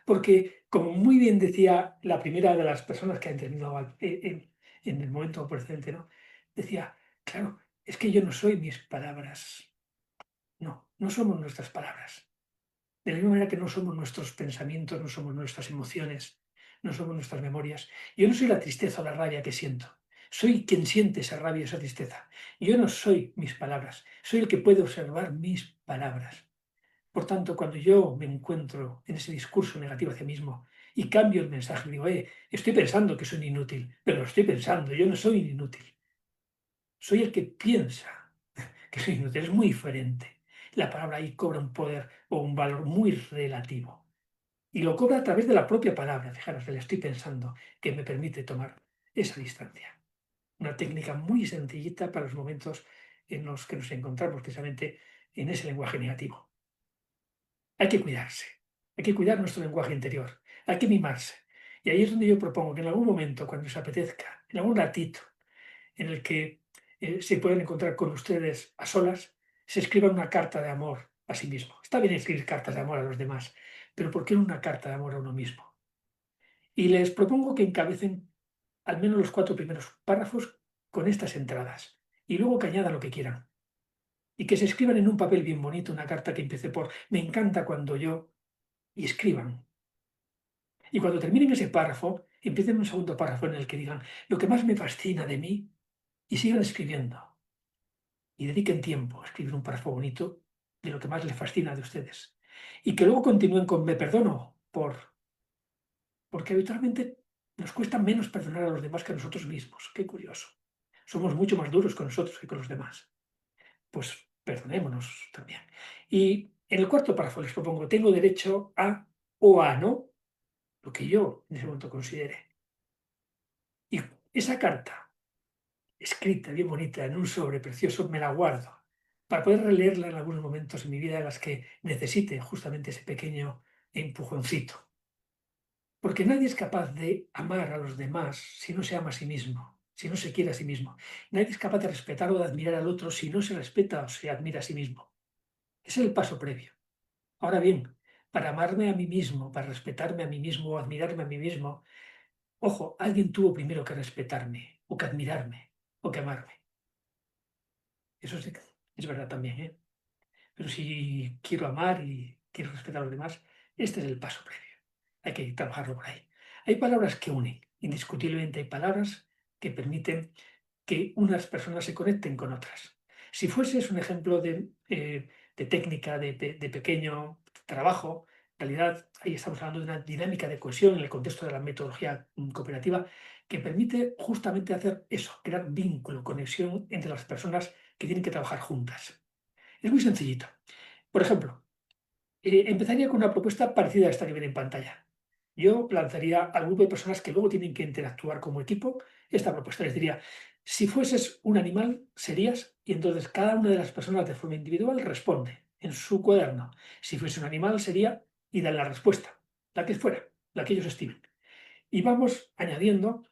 Porque, como muy bien decía la primera de las personas que ha intervenido en el momento precedente, ¿no? Decía, claro, es que yo no soy mis palabras. No, no somos nuestras palabras. De la misma manera que no somos nuestros pensamientos, no somos nuestras emociones, no somos nuestras memorias. Yo no soy la tristeza o la rabia que siento. Soy quien siente esa rabia y esa tristeza. Yo no soy mis palabras. Soy el que puede observar mis palabras. Por tanto, cuando yo me encuentro en ese discurso negativo hacia mí mismo y cambio el mensaje, digo, estoy pensando que soy inútil, pero lo estoy pensando, yo no soy inútil. Soy el que piensa que soy inútil, es muy diferente. La palabra ahí cobra un poder o un valor muy relativo. Y lo cobra a través de la propia palabra, fijaros, del estoy pensando, que me permite tomar esa distancia. Una técnica muy sencillita para los momentos en los que nos encontramos precisamente en ese lenguaje negativo. Hay que cuidarse, hay que cuidar nuestro lenguaje interior, hay que mimarse. Y ahí es donde yo propongo que en algún momento, cuando os apetezca, en algún ratito en el que se pueden encontrar con ustedes a solas, se escriban una carta de amor a sí mismo. Está bien escribir cartas de amor a los demás, pero ¿por qué no una carta de amor a uno mismo? Y les propongo que encabecen al menos los 4 primeros párrafos con estas entradas y luego que añadan lo que quieran. Y que se escriban en un papel bien bonito una carta que empiece por me encanta cuando yo y escriban. Y cuando terminen ese párrafo, empiecen un segundo párrafo en el que digan lo que más me fascina de mí y sigan escribiendo. Y dediquen tiempo a escribir un párrafo bonito de lo que más les fascina de ustedes. Y que luego continúen con me perdono porque habitualmente nos cuesta menos perdonar a los demás que a nosotros mismos. Qué curioso. Somos mucho más duros con nosotros que con los demás. Pues perdonémonos también. Y en el cuarto párrafo les propongo, tengo derecho a o a no, lo que yo en ese momento considere. Y esa carta, escrita bien bonita en un sobre precioso, me la guardo para poder releerla en algunos momentos en mi vida en las que necesite justamente ese pequeño empujoncito. Porque nadie es capaz de amar a los demás si no se ama a sí mismo, si no se quiere a sí mismo. Nadie es capaz de respetar o de admirar al otro si no se respeta o se admira a sí mismo. Ese es el paso previo. Ahora bien, para amarme a mí mismo, para respetarme a mí mismo o admirarme a mí mismo, ojo, alguien tuvo primero que respetarme, o que admirarme, o que amarme. Eso sí, es verdad también, ¿eh? Pero si quiero amar y quiero respetar a los demás, este es el paso previo. Hay que trabajarlo por ahí. Hay palabras que unen, indiscutiblemente hay palabras que permiten que unas personas se conecten con otras. Si fueses un ejemplo de técnica, de pequeño trabajo, en realidad ahí estamos hablando de una dinámica de cohesión en el contexto de la metodología cooperativa que permite justamente hacer eso, crear vínculo, conexión entre las personas que tienen que trabajar juntas. Es muy sencillito. Por ejemplo, empezaría con una propuesta parecida a esta que viene en pantalla. Yo lanzaría al grupo de personas que luego tienen que interactuar como equipo esta propuesta. Les diría, si fueses un animal, serías, y entonces cada una de las personas de forma individual responde en su cuaderno. Si fuese un animal, sería, y dan la respuesta, la que fuera, la que ellos estimen. Y vamos añadiendo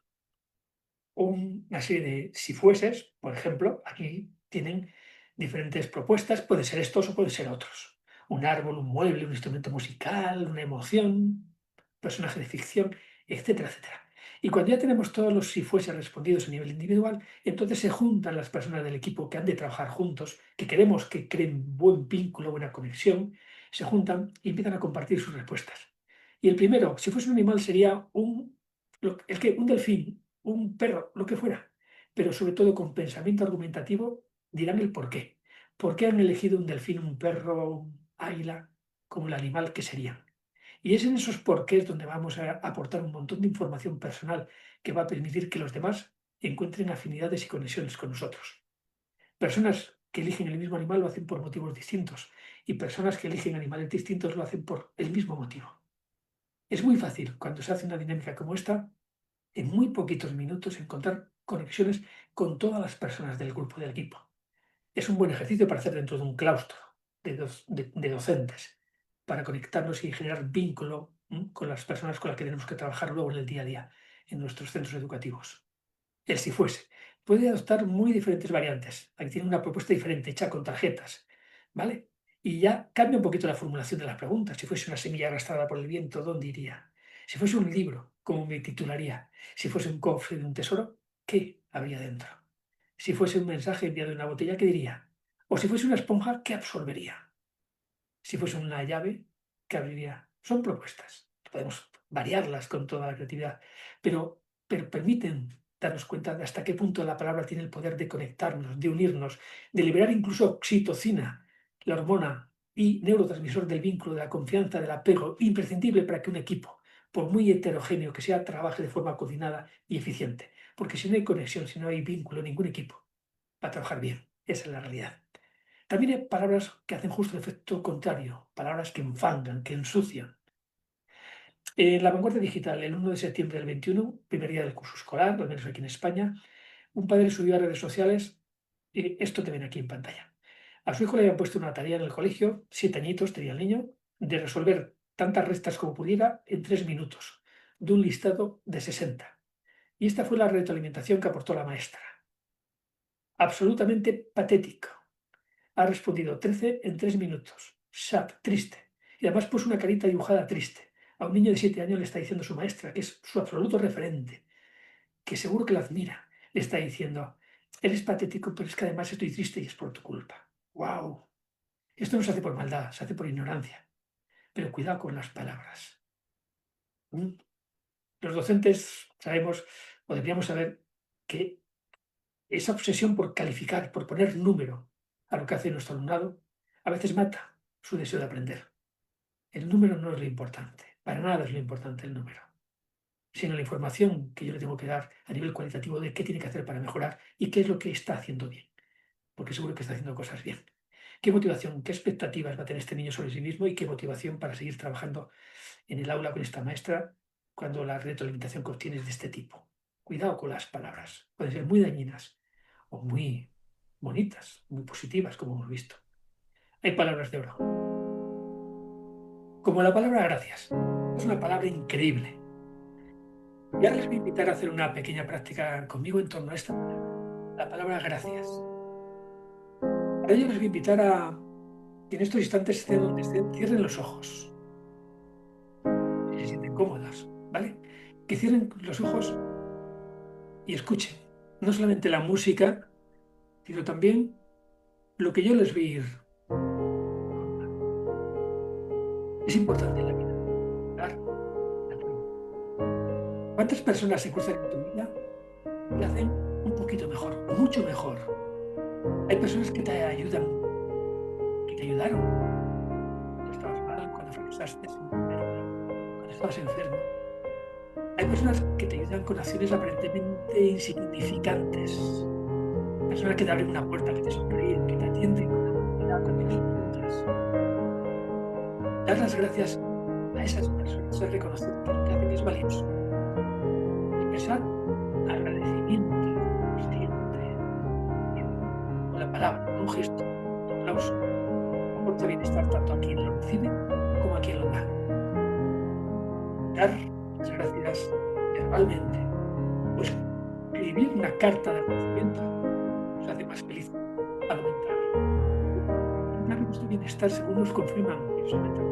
una serie de si fueses, por ejemplo, aquí tienen diferentes propuestas, puede ser estos o pueden ser otros. Un árbol, un mueble, un instrumento musical, una emoción, personaje de ficción, etcétera, etcétera. Y cuando ya tenemos todos los si fuese respondidos a nivel individual, entonces se juntan las personas del equipo que han de trabajar juntos, que queremos que creen buen vínculo, buena conexión, se juntan y empiezan a compartir sus respuestas. Y el primero, si fuese un animal, sería un delfín, un perro, lo que fuera, pero sobre todo con pensamiento argumentativo dirán el por qué. ¿Por qué han elegido un delfín, un perro, un águila como el animal que serían? Y es en esos porqués donde vamos a aportar un montón de información personal que va a permitir que los demás encuentren afinidades y conexiones con nosotros. Personas que eligen el mismo animal lo hacen por motivos distintos y personas que eligen animales distintos lo hacen por el mismo motivo. Es muy fácil, cuando se hace una dinámica como esta, en muy poquitos minutos encontrar conexiones con todas las personas del grupo, del equipo. Es un buen ejercicio para hacer dentro de un claustro de docentes, para conectarnos y generar vínculo con las personas con las que tenemos que trabajar luego en el día a día, en nuestros centros educativos. El si fuese. Puede adoptar muy diferentes variantes. Aquí tiene una propuesta diferente, hecha con tarjetas, ¿vale? Y ya cambia un poquito la formulación de las preguntas. Si fuese una semilla arrastrada por el viento, ¿dónde iría? Si fuese un libro, ¿cómo me titularía? Si fuese un cofre de un tesoro, ¿qué habría dentro? Si fuese un mensaje enviado en una botella, ¿qué diría? O si fuese una esponja, ¿qué absorbería? Si fuese una llave, ¿qué abriría? Son propuestas. Podemos variarlas con toda la creatividad, pero permiten darnos cuenta de hasta qué punto la palabra tiene el poder de conectarnos, de unirnos, de liberar incluso oxitocina, la hormona y neurotransmisor del vínculo, de la confianza, del apego, imprescindible para que un equipo, por muy heterogéneo que sea, trabaje de forma coordinada y eficiente. Porque si no hay conexión, si no hay vínculo, ningún equipo va a trabajar bien. Esa es la realidad. También hay palabras que hacen justo el efecto contrario, palabras que enfangan, que ensucian. En La Vanguardia Digital, el 1 de septiembre del 21, primer día del curso escolar, al menos aquí en España, un padre subió a redes sociales, esto te ven aquí en pantalla. A su hijo le habían puesto una tarea en el colegio, 7 añitos tenía el niño, de resolver tantas restas como pudiera en 3 minutos, de un listado de 60. Y esta fue la retroalimentación que aportó la maestra. Absolutamente patético. Ha respondido 13 en 3 minutos. Sad, triste. Y además puso una carita dibujada triste. A un niño de 7 años le está diciendo su maestra, que es su absoluto referente, que seguro que la admira. Le está diciendo, eres patético, pero es que además estoy triste y es por tu culpa. ¡Wow! Esto no se hace por maldad, se hace por ignorancia. Pero cuidado con las palabras. Los docentes sabemos, o deberíamos saber, que esa obsesión por calificar, por poner número a lo que hace nuestro alumnado, a veces mata su deseo de aprender. El número no es lo importante, para nada es lo importante el número, sino la información que yo le tengo que dar a nivel cualitativo de qué tiene que hacer para mejorar y qué es lo que está haciendo bien, porque seguro que está haciendo cosas bien. ¿Qué motivación, qué expectativas va a tener este niño sobre sí mismo y qué motivación para seguir trabajando en el aula con esta maestra cuando la retroalimentación que obtienes de este tipo? Cuidado con las palabras, pueden ser muy dañinas o muy bonitas, muy positivas, como hemos visto. Hay palabras de oro. Como la palabra gracias. Es una palabra increíble. Y ahora les voy a invitar a hacer una pequeña práctica conmigo en torno a esta palabra, la palabra gracias. Para ello les voy a invitar a que en estos instantes estén donde estén, cierren los ojos. Si se sienten cómodas, ¿vale? Que cierren los ojos y escuchen. No solamente la música, sino también lo que yo les voy a ir. Es importante en la vida. ¿Cuántas personas se cruzan en tu vida y te hacen un poquito mejor, mucho mejor? Hay personas que te ayudan, que te ayudaron cuando estabas mal, cuando fracasaste, cuando estabas enfermo. Hay personas que te ayudan con acciones aparentemente insignificantes. Personas que te abren una puerta, que te sonríen, que te atienden con amabilidad cuando les preguntas. Dar las gracias a esas personas es reconocer que lo que hacen es valioso. Expresar agradecimiento consciente, con la palabra, con un gesto, un aplauso, aporta bienestar tanto a quien lo recibe como a quien lo da. Dar las gracias verbalmente, pues escribir una carta de agradecimiento nos hace más feliz al aumentar. Dar nuestro bienestar, según nos confirman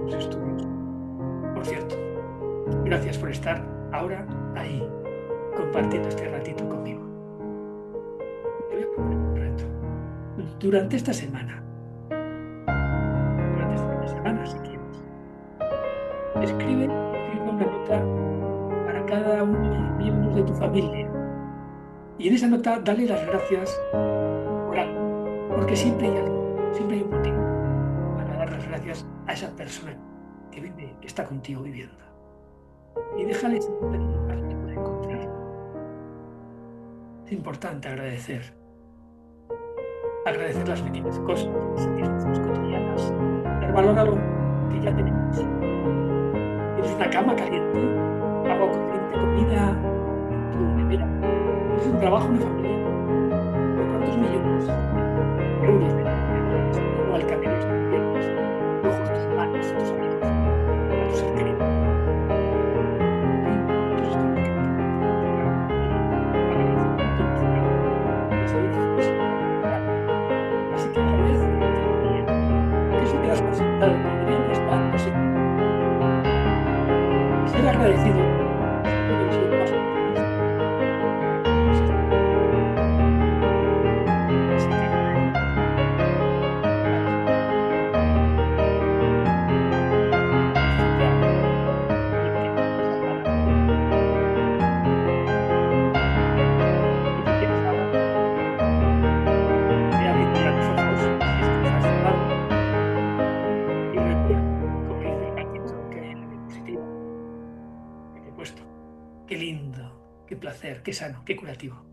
los estudios. Por cierto, gracias por estar ahora ahí, compartiendo este ratito conmigo. Te voy a proponer un reto. Durante esta semana, si quieres, escribe una nota para cada uno de los miembros de tu familia. Y en esa nota dale las gracias por algo, porque siempre hay algo, siempre hay un motivo para dar las gracias a esa persona que vive, que está contigo viviendo. Y déjale ese pequeño lugar que puede encontrar. Es importante agradecer. Agradecer las pequeñas cosas, las satisfacciones cotidianas, dar valor a lo que ya tenemos. Y Es una cama caliente, agua corriente, comida, tu nevera. Es un trabajo, una familia. ¿Por cuántos millones de euros de dinero al camino de tus piernas, ojos, tus hermanos, tus amigos, a tu ser querido? Hay muchos estudios que así que agradece que eso que has presentado podrían estar no sé. Ser agradecido debe ser más optimista. Así que qué lindo, qué placer, qué sano, qué curativo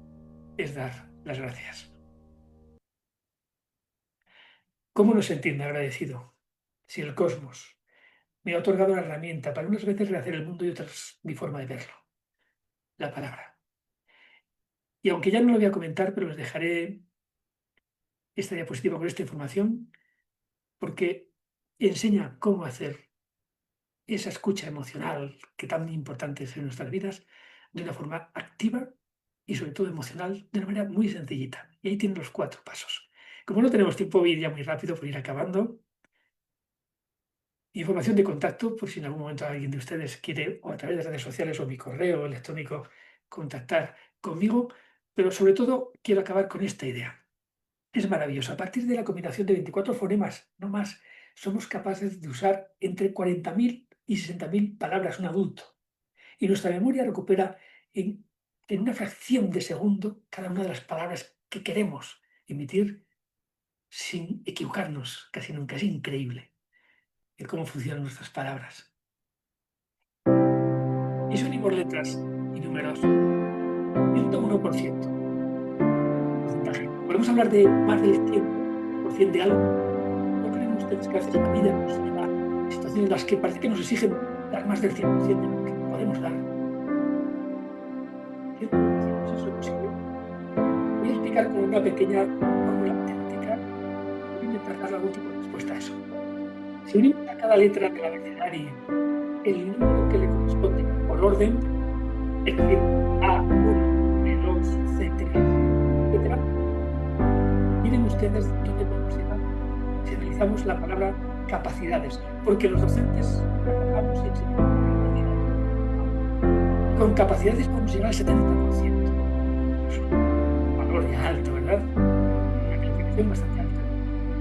es dar las gracias. ¿Cómo no sentirme agradecido si el cosmos me ha otorgado la herramienta para unas veces rehacer el mundo y otras mi forma de verlo? La palabra. Y aunque ya no lo voy a comentar, pero les dejaré esta diapositiva con esta información porque enseña cómo hacer esa escucha emocional que tan importante es en nuestras vidas de una forma activa y sobre todo emocional de una manera muy sencillita. Y ahí tienen los 4 pasos. Como no tenemos tiempo, voy a ir ya muy rápido por ir acabando. Información de contacto, por si en algún momento alguien de ustedes quiere, o a través de redes sociales o mi correo electrónico, contactar conmigo, pero sobre todo quiero acabar con esta idea. Es maravilloso. A partir de la combinación de 24 fonemas, no más, somos capaces de usar entre 40.000 y 60.000 palabras un adulto. Y nuestra memoria recupera en una fracción de segundo cada una de las palabras que queremos emitir sin equivocarnos casi nunca. Es increíble el cómo funcionan nuestras palabras. Y si unimos letras y números, 101%. Podemos hablar de más del 100% de algo. ¿No creen ustedes que a veces la vida nos lleva a situaciones en las que parece que nos exigen dar más del 100% de lo que podemos dar? 100% eso es posible. Voy a explicar con una pequeña fórmula matemática. Voy a intentar dar algún tipo de respuesta a eso. Si unimos a cada letra del abecedario el número que le corresponde por orden, es decir, A1, B2, C3, etc., miren ustedes dónde podemos llegar si analizamos la palabra capacidades, porque los docentes trabajamos y enseñamos capacidades. Con capacidades podemos llegar al 70%. Es un valor ya alto, ¿verdad? Una calificación bastante alta.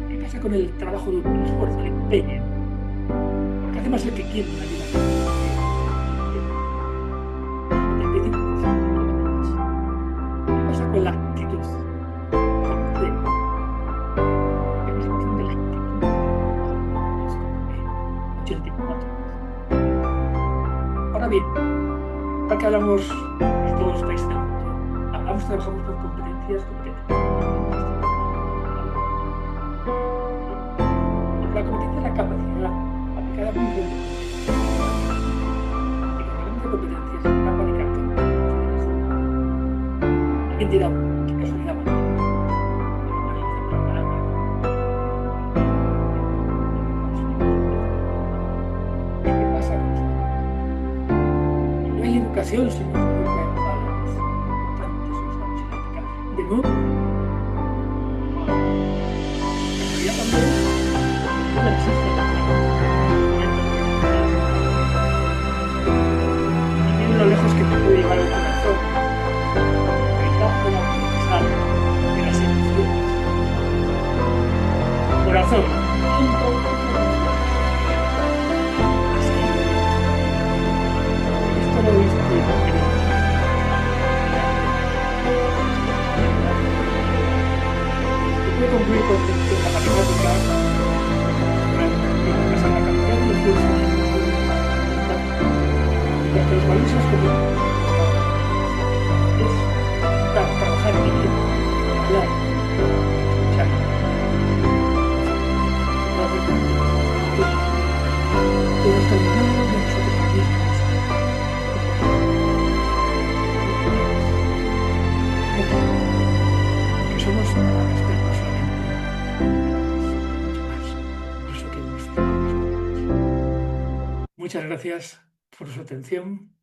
¿Qué pasa con el trabajo duro, el esfuerzo, el empeño? Porque hace más el que quiere en la vida. ¿Qué pasa con la actitud? Ahora bien, ahora que hablamos de todos los países del mundo, trabajamos por competencias. La competencia es la capacidad aplicada muy bien. Y cuando hablamos de competencias, la aplicar alguien dirá, qué casualidad, ¿qué pasa con eso? No hay educación sin los valores importantes, los vamos a aplicar. De nuevo, casualidad también, no existe la y miren lo lejos que te puede llevar el corazón, el trabajo universal de las emociones. Corazón, así. Esto lo he visto y lo creo. Se puede concluir con la matemática, la capacidad de esfuerzo y hasta los valores es trabajar en ello, hablar, escuchar. Pero hasta el final de nosotros mismos Muchas gracias por su atención.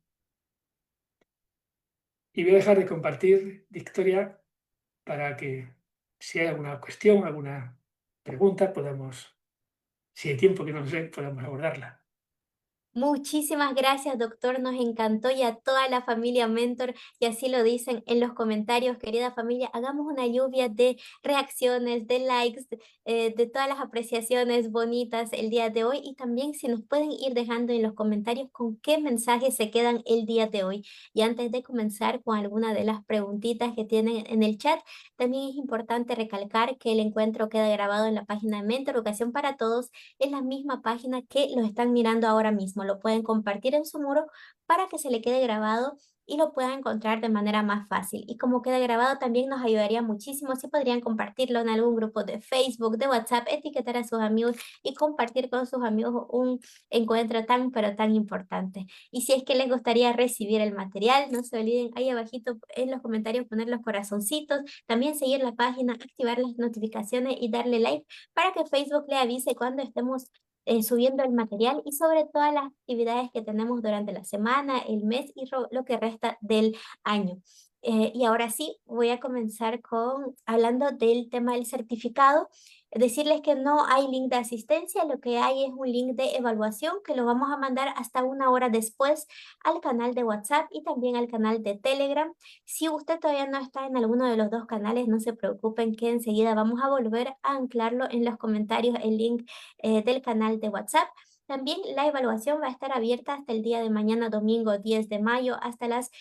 Y voy a dejar de compartir, Victoria, para que si hay alguna cuestión, alguna pregunta, podamos, si hay tiempo que no sé, podamos abordarla. Muchísimas gracias, doctor. Nos encantó y a toda la familia Mentor, y así lo dicen en los comentarios, querida familia, hagamos una lluvia de reacciones, de likes, de todas las apreciaciones bonitas el día de hoy y también si nos pueden ir dejando en los comentarios con qué mensajes se quedan el día de hoy. Y antes de comenzar con alguna de las preguntitas que tienen en el chat, también es importante recalcar que el encuentro queda grabado en la página de Mentor Educación para Todos, es la misma página que lo están mirando ahora mismo. Lo pueden compartir en su muro para que se le quede grabado y lo puedan encontrar de manera más fácil. Y como queda grabado también nos ayudaría muchísimo si podrían compartirlo en algún grupo de Facebook, de WhatsApp, etiquetar a sus amigos y compartir con sus amigos un encuentro tan pero tan importante. Y si es que les gustaría recibir el material, no se olviden ahí abajito en los comentarios poner los corazoncitos, también seguir la página, activar las notificaciones y darle like para que Facebook le avise cuando estemos subiendo el material y sobre todas las actividades que tenemos durante la semana, el mes y lo que resta del año. Y ahora sí, voy a comenzar con hablando del tema del certificado. Decirles que no hay link de asistencia, lo que hay es un link de evaluación que lo vamos a mandar hasta 1 hora después al canal de WhatsApp y también al canal de Telegram. Si usted todavía no está en alguno de los dos canales, no se preocupen que enseguida vamos a volver a anclarlo en los comentarios el link del canal de WhatsApp. También la evaluación va a estar abierta hasta el día de mañana, domingo 10 de mayo, hasta las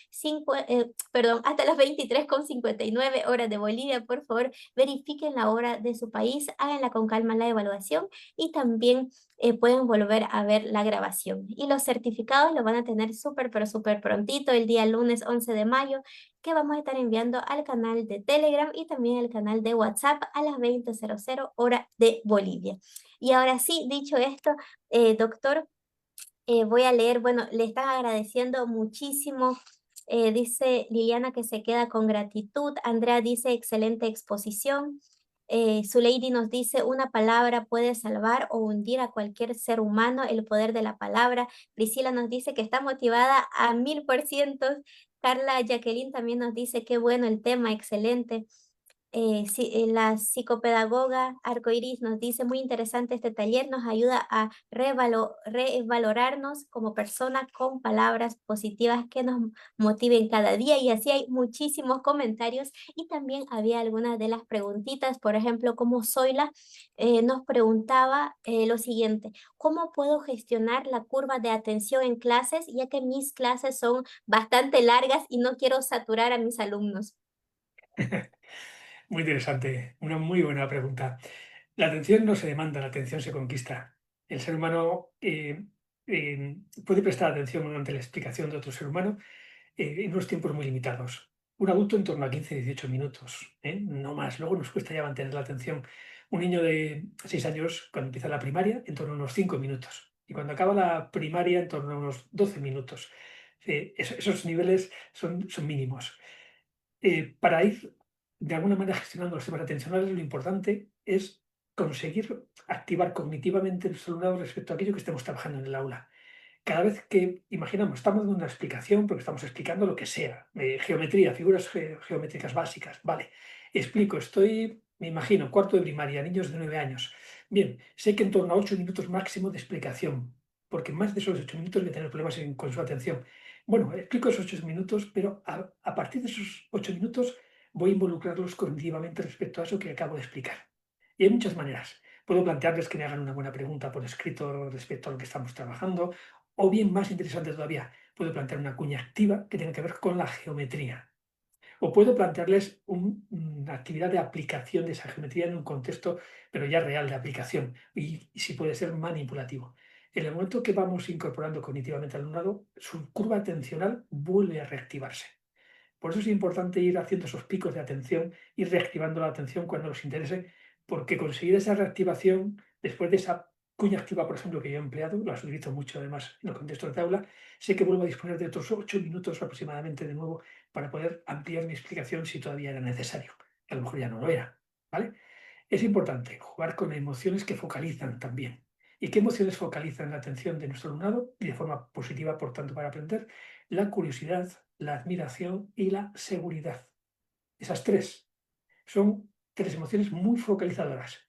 hasta las 23:59 horas de Bolivia. Por favor, verifiquen la hora de su país, háganla con calma la evaluación y también pueden volver a ver la grabación. Y los certificados los van a tener súper, pero súper prontito, el día lunes 11 de mayo, que vamos a estar enviando al canal de Telegram y también al canal de WhatsApp a las 20:00 hora de Bolivia. Y ahora sí, dicho esto, doctor, voy a leer, bueno, le están agradeciendo muchísimo. Dice Liliana que se queda con gratitud. Andrea dice excelente exposición. Zuleidi nos dice una palabra puede salvar o hundir a cualquier ser humano, el poder de la palabra. Priscila nos dice que está motivada a 1000%. Carla Jacqueline también nos dice qué bueno el tema, excelente. La psicopedagoga Arcoiris nos dice, muy interesante este taller, nos ayuda a revalorarnos como personas con palabras positivas que nos motiven cada día. Y así hay muchísimos comentarios y también había algunas de las preguntitas, por ejemplo, como Zoila nos preguntaba lo siguiente, ¿cómo puedo gestionar la curva de atención en clases, ya que mis clases son bastante largas y no quiero saturar a mis alumnos? Muy interesante, una muy buena pregunta. La atención no se demanda, la atención se conquista. El ser humano puede prestar atención ante la explicación de otro ser humano en unos tiempos muy limitados. Un adulto en torno a 15-18 minutos, no más. Luego nos cuesta ya mantener la atención. Un niño de 6 años, cuando empieza la primaria, en torno a unos 5 minutos. Y cuando acaba la primaria, en torno a unos 12 minutos. Esos niveles son mínimos. Para ir de alguna manera gestionando los temas atencionales, lo importante es conseguir activar cognitivamente el alumnado respecto a aquello que estemos trabajando en el aula. Cada vez que imaginamos, estamos dando una explicación, porque estamos explicando lo que sea, geometría, figuras geométricas básicas, vale, explico, me imagino, cuarto de primaria, niños de 9 años. Bien, sé que en torno a 8 minutos máximo de explicación, porque más de esos 8 minutos voy a tener problemas con su atención. Bueno, explico esos 8 minutos, pero a partir de esos 8 minutos voy a involucrarlos cognitivamente respecto a eso que acabo de explicar. Y hay muchas maneras. Puedo plantearles que me hagan una buena pregunta por escrito respecto a lo que estamos trabajando, o bien, más interesante todavía, puedo plantear una cuña activa que tiene que ver con la geometría. O puedo plantearles una actividad de aplicación de esa geometría en un contexto, pero ya real de aplicación, y si puede ser manipulativo. En el momento que vamos incorporando cognitivamente al alumnado, su curva atencional vuelve a reactivarse. Por eso es importante ir haciendo esos picos de atención, ir reactivando la atención cuando nos interese, porque conseguir esa reactivación después de esa cuña activa, por ejemplo, que yo he empleado, las utilizo mucho además en los contextos de aula, sé que vuelvo a disponer de otros 8 minutos aproximadamente de nuevo para poder ampliar mi explicación si todavía era necesario, que a lo mejor ya no lo era, ¿vale? Es importante jugar con emociones que focalizan también. ¿Y qué emociones focalizan la atención de nuestro alumnado y de forma positiva, por tanto, para aprender? La curiosidad, la admiración y la seguridad. Esas tres son tres emociones muy focalizadoras.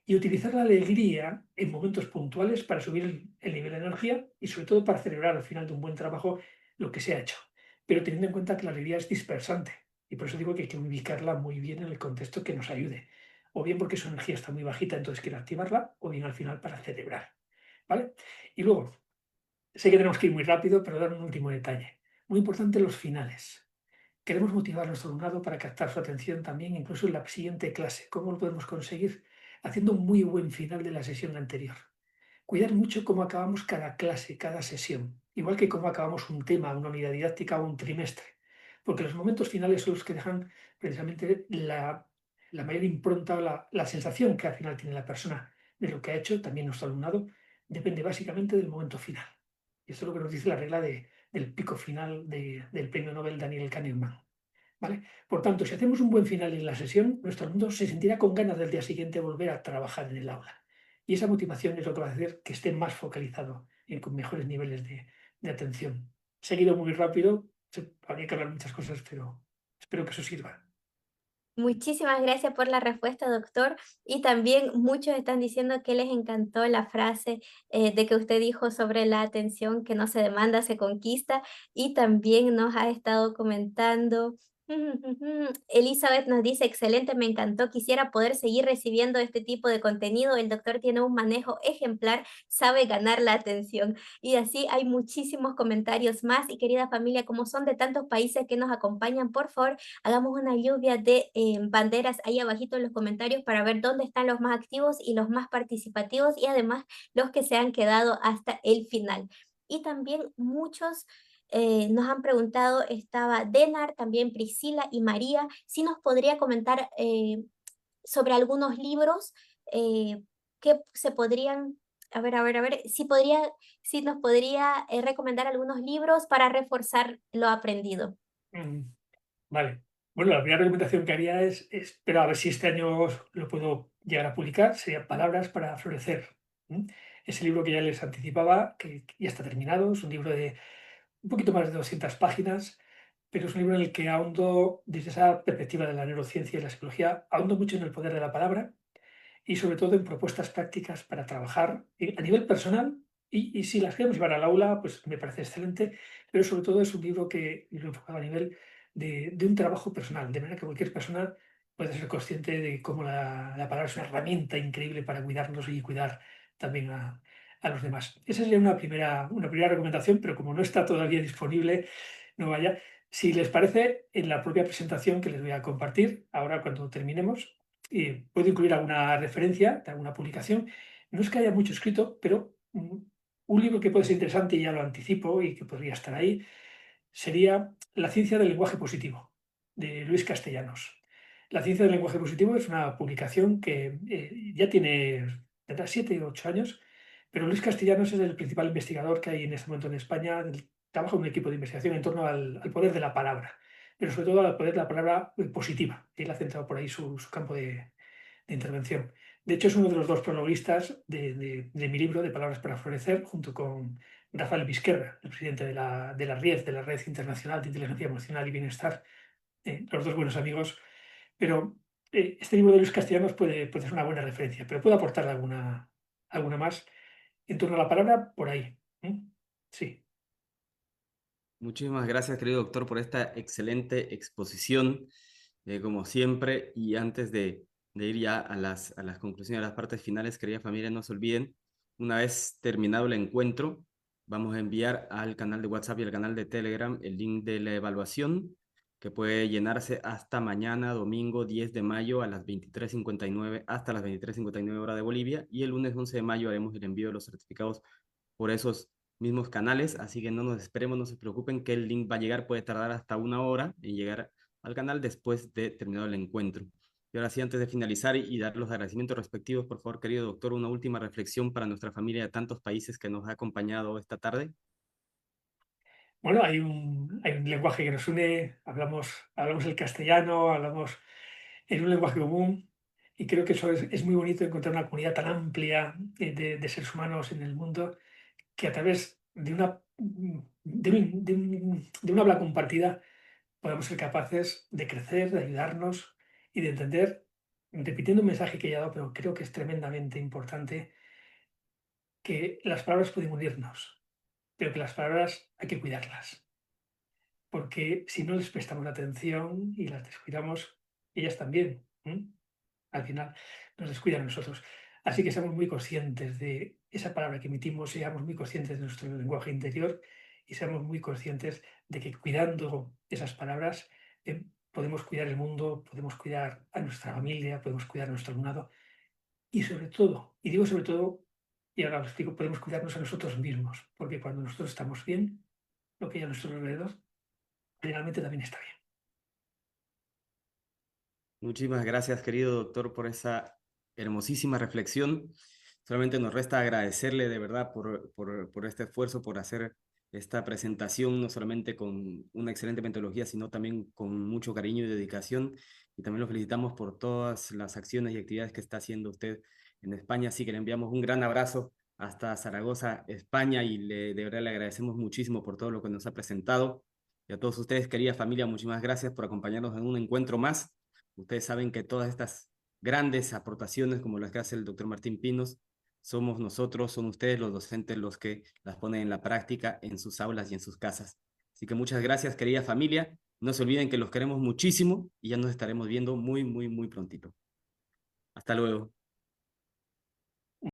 Y utilizar la alegría en momentos puntuales para subir el nivel de energía y sobre todo para celebrar al final de un buen trabajo lo que se ha hecho. Pero teniendo en cuenta que la alegría es dispersante y por eso digo que hay que ubicarla muy bien en el contexto que nos ayude. O bien porque su energía está muy bajita, entonces quiero activarla, o bien al final para celebrar. ¿Vale? Y luego, sé que tenemos que ir muy rápido, pero dar un último detalle. Muy importante los finales. Queremos motivar a nuestro alumnado para captar su atención también, incluso en la siguiente clase. ¿Cómo lo podemos conseguir? Haciendo un muy buen final de la sesión anterior. Cuidar mucho cómo acabamos cada clase, cada sesión, igual que cómo acabamos un tema, una unidad didáctica o un trimestre. Porque los momentos finales son los que dejan precisamente la mayor impronta o la sensación que al final tiene la persona de lo que ha hecho, también nuestro alumnado, depende básicamente del momento final. Y esto es lo que nos dice la regla del pico final del premio Nobel Daniel Kahneman. ¿Vale? Por tanto, si hacemos un buen final en la sesión, nuestro alumno se sentirá con ganas del día siguiente volver a trabajar en el aula. Y esa motivación es lo que va a hacer que esté más focalizado y con mejores niveles de atención. Seguido muy rápido, habría que hablar muchas cosas, pero espero que eso sirva. Muchísimas gracias por la respuesta, doctor. Y también muchos están diciendo que les encantó la frase de que usted dijo sobre la atención que no se demanda, se conquista. Y también nos ha estado comentando. Elizabeth nos dice, excelente, me encantó, quisiera poder seguir recibiendo este tipo de contenido. El doctor tiene un manejo ejemplar, sabe ganar la atención. Y así hay muchísimos comentarios más. Y querida familia, como son de tantos países que nos acompañan, por favor, hagamos una lluvia de banderas ahí abajito en los comentarios para ver dónde están los más activos y los más participativos y además los que se han quedado hasta el final. Y también muchos nos han preguntado, estaba Denar, también Priscila y María, si nos podría comentar sobre algunos libros que se podrían, a ver, si nos podría recomendar algunos libros para reforzar lo aprendido. Mm, Vale. Bueno, la primera recomendación que haría espero a ver si este año lo puedo llegar a publicar, sería Palabras para florecer. ¿M? Ese libro que ya les anticipaba, que ya está terminado, es un libro de un poquito más de 200 páginas, pero es un libro en el que ahondo, desde esa perspectiva de la neurociencia y la psicología, ahondo mucho en el poder de la palabra y sobre todo en propuestas prácticas para trabajar a nivel personal y si las queremos llevar al aula, pues me parece excelente, pero sobre todo es un libro que lo enfocado a nivel de un trabajo personal, de manera que cualquier persona puede ser consciente de cómo la palabra es una herramienta increíble para cuidarnos y cuidar también a los demás. Esa sería una primera recomendación, pero como no está todavía disponible, no vaya. Si les parece, en la propia presentación que les voy a compartir, ahora cuando terminemos, puedo incluir alguna referencia de alguna publicación. No es que haya mucho escrito, pero un libro que puede ser interesante, y ya lo anticipo y que podría estar ahí, sería La ciencia del lenguaje positivo, de Luis Castellanos. La ciencia del lenguaje positivo es una publicación que ya tendrá 7 o 8 años, pero Luis Castellanos es el principal investigador que hay en este momento en España. Trabaja en un equipo de investigación en torno al poder de la palabra, pero sobre todo al poder de la palabra positiva. Él ha centrado por ahí su campo de intervención. De hecho, es uno de los dos prologuistas de mi libro, de Palabras para Florecer, junto con Rafael Vizquerra, el presidente de la RIEF, de la Red Internacional de Inteligencia Emocional y Bienestar, los dos buenos amigos. Pero este libro de Luis Castellanos puede ser una buena referencia, pero puedo aportar alguna más en torno a la palabra por ahí. Sí. Muchísimas gracias, querido doctor, por esta excelente exposición, como siempre. Y antes de ir ya a las conclusiones, a las partes finales, querida familia, no se olviden, una vez terminado el encuentro, vamos a enviar al canal de WhatsApp y al canal de Telegram el link de la evaluación, que puede llenarse hasta mañana, domingo 10 de mayo a las 23:59, hasta las 23:59 hora de Bolivia, y el lunes 11 de mayo haremos el envío de los certificados por esos mismos canales, así que no nos esperemos, no se preocupen que el link va a llegar, puede tardar hasta 1 hora en llegar al canal después de terminado el encuentro. Y ahora sí, antes de finalizar y dar los agradecimientos respectivos, por favor, querido doctor, una última reflexión para nuestra familia de tantos países que nos ha acompañado esta tarde. Bueno, hay un lenguaje que nos une, hablamos el castellano, hablamos en un lenguaje común Y creo que eso es muy bonito, encontrar una comunidad tan amplia de seres humanos en el mundo que a través de un habla compartida podamos ser capaces de crecer, de ayudarnos y de entender, repitiendo un mensaje que ya he dado, pero creo que es tremendamente importante, que las palabras pueden unirnos, pero que las palabras hay que cuidarlas, porque si no les prestamos atención y las descuidamos, ellas también, al final nos descuidan a nosotros. Así que seamos muy conscientes de esa palabra que emitimos, seamos muy conscientes de nuestro lenguaje interior y seamos muy conscientes de que cuidando esas palabras podemos cuidar el mundo, podemos cuidar a nuestra familia, podemos cuidar a nuestro alumnado y sobre todo, y digo sobre todo, y ahora lo explico, podemos cuidarnos a nosotros mismos, porque cuando nosotros estamos bien, lo que hay a nuestro alrededor generalmente también está bien. Muchísimas gracias, querido doctor, por esa hermosísima reflexión. Solamente nos resta agradecerle de verdad por este esfuerzo, por hacer esta presentación, no solamente con una excelente metodología, sino también con mucho cariño y dedicación. Y también lo felicitamos por todas las acciones y actividades que está haciendo usted en España. Así que le enviamos un gran abrazo hasta Zaragoza, España, y de verdad le agradecemos muchísimo por todo lo que nos ha presentado. Y a todos ustedes, querida familia, muchísimas gracias por acompañarnos en un encuentro más. Ustedes saben que todas estas grandes aportaciones, como las que hace el doctor Martín Pinos, somos nosotros, son ustedes los docentes los que las ponen en la práctica en sus aulas y en sus casas. Así que muchas gracias, querida familia. No se olviden que los queremos muchísimo y ya nos estaremos viendo muy prontito. Hasta luego.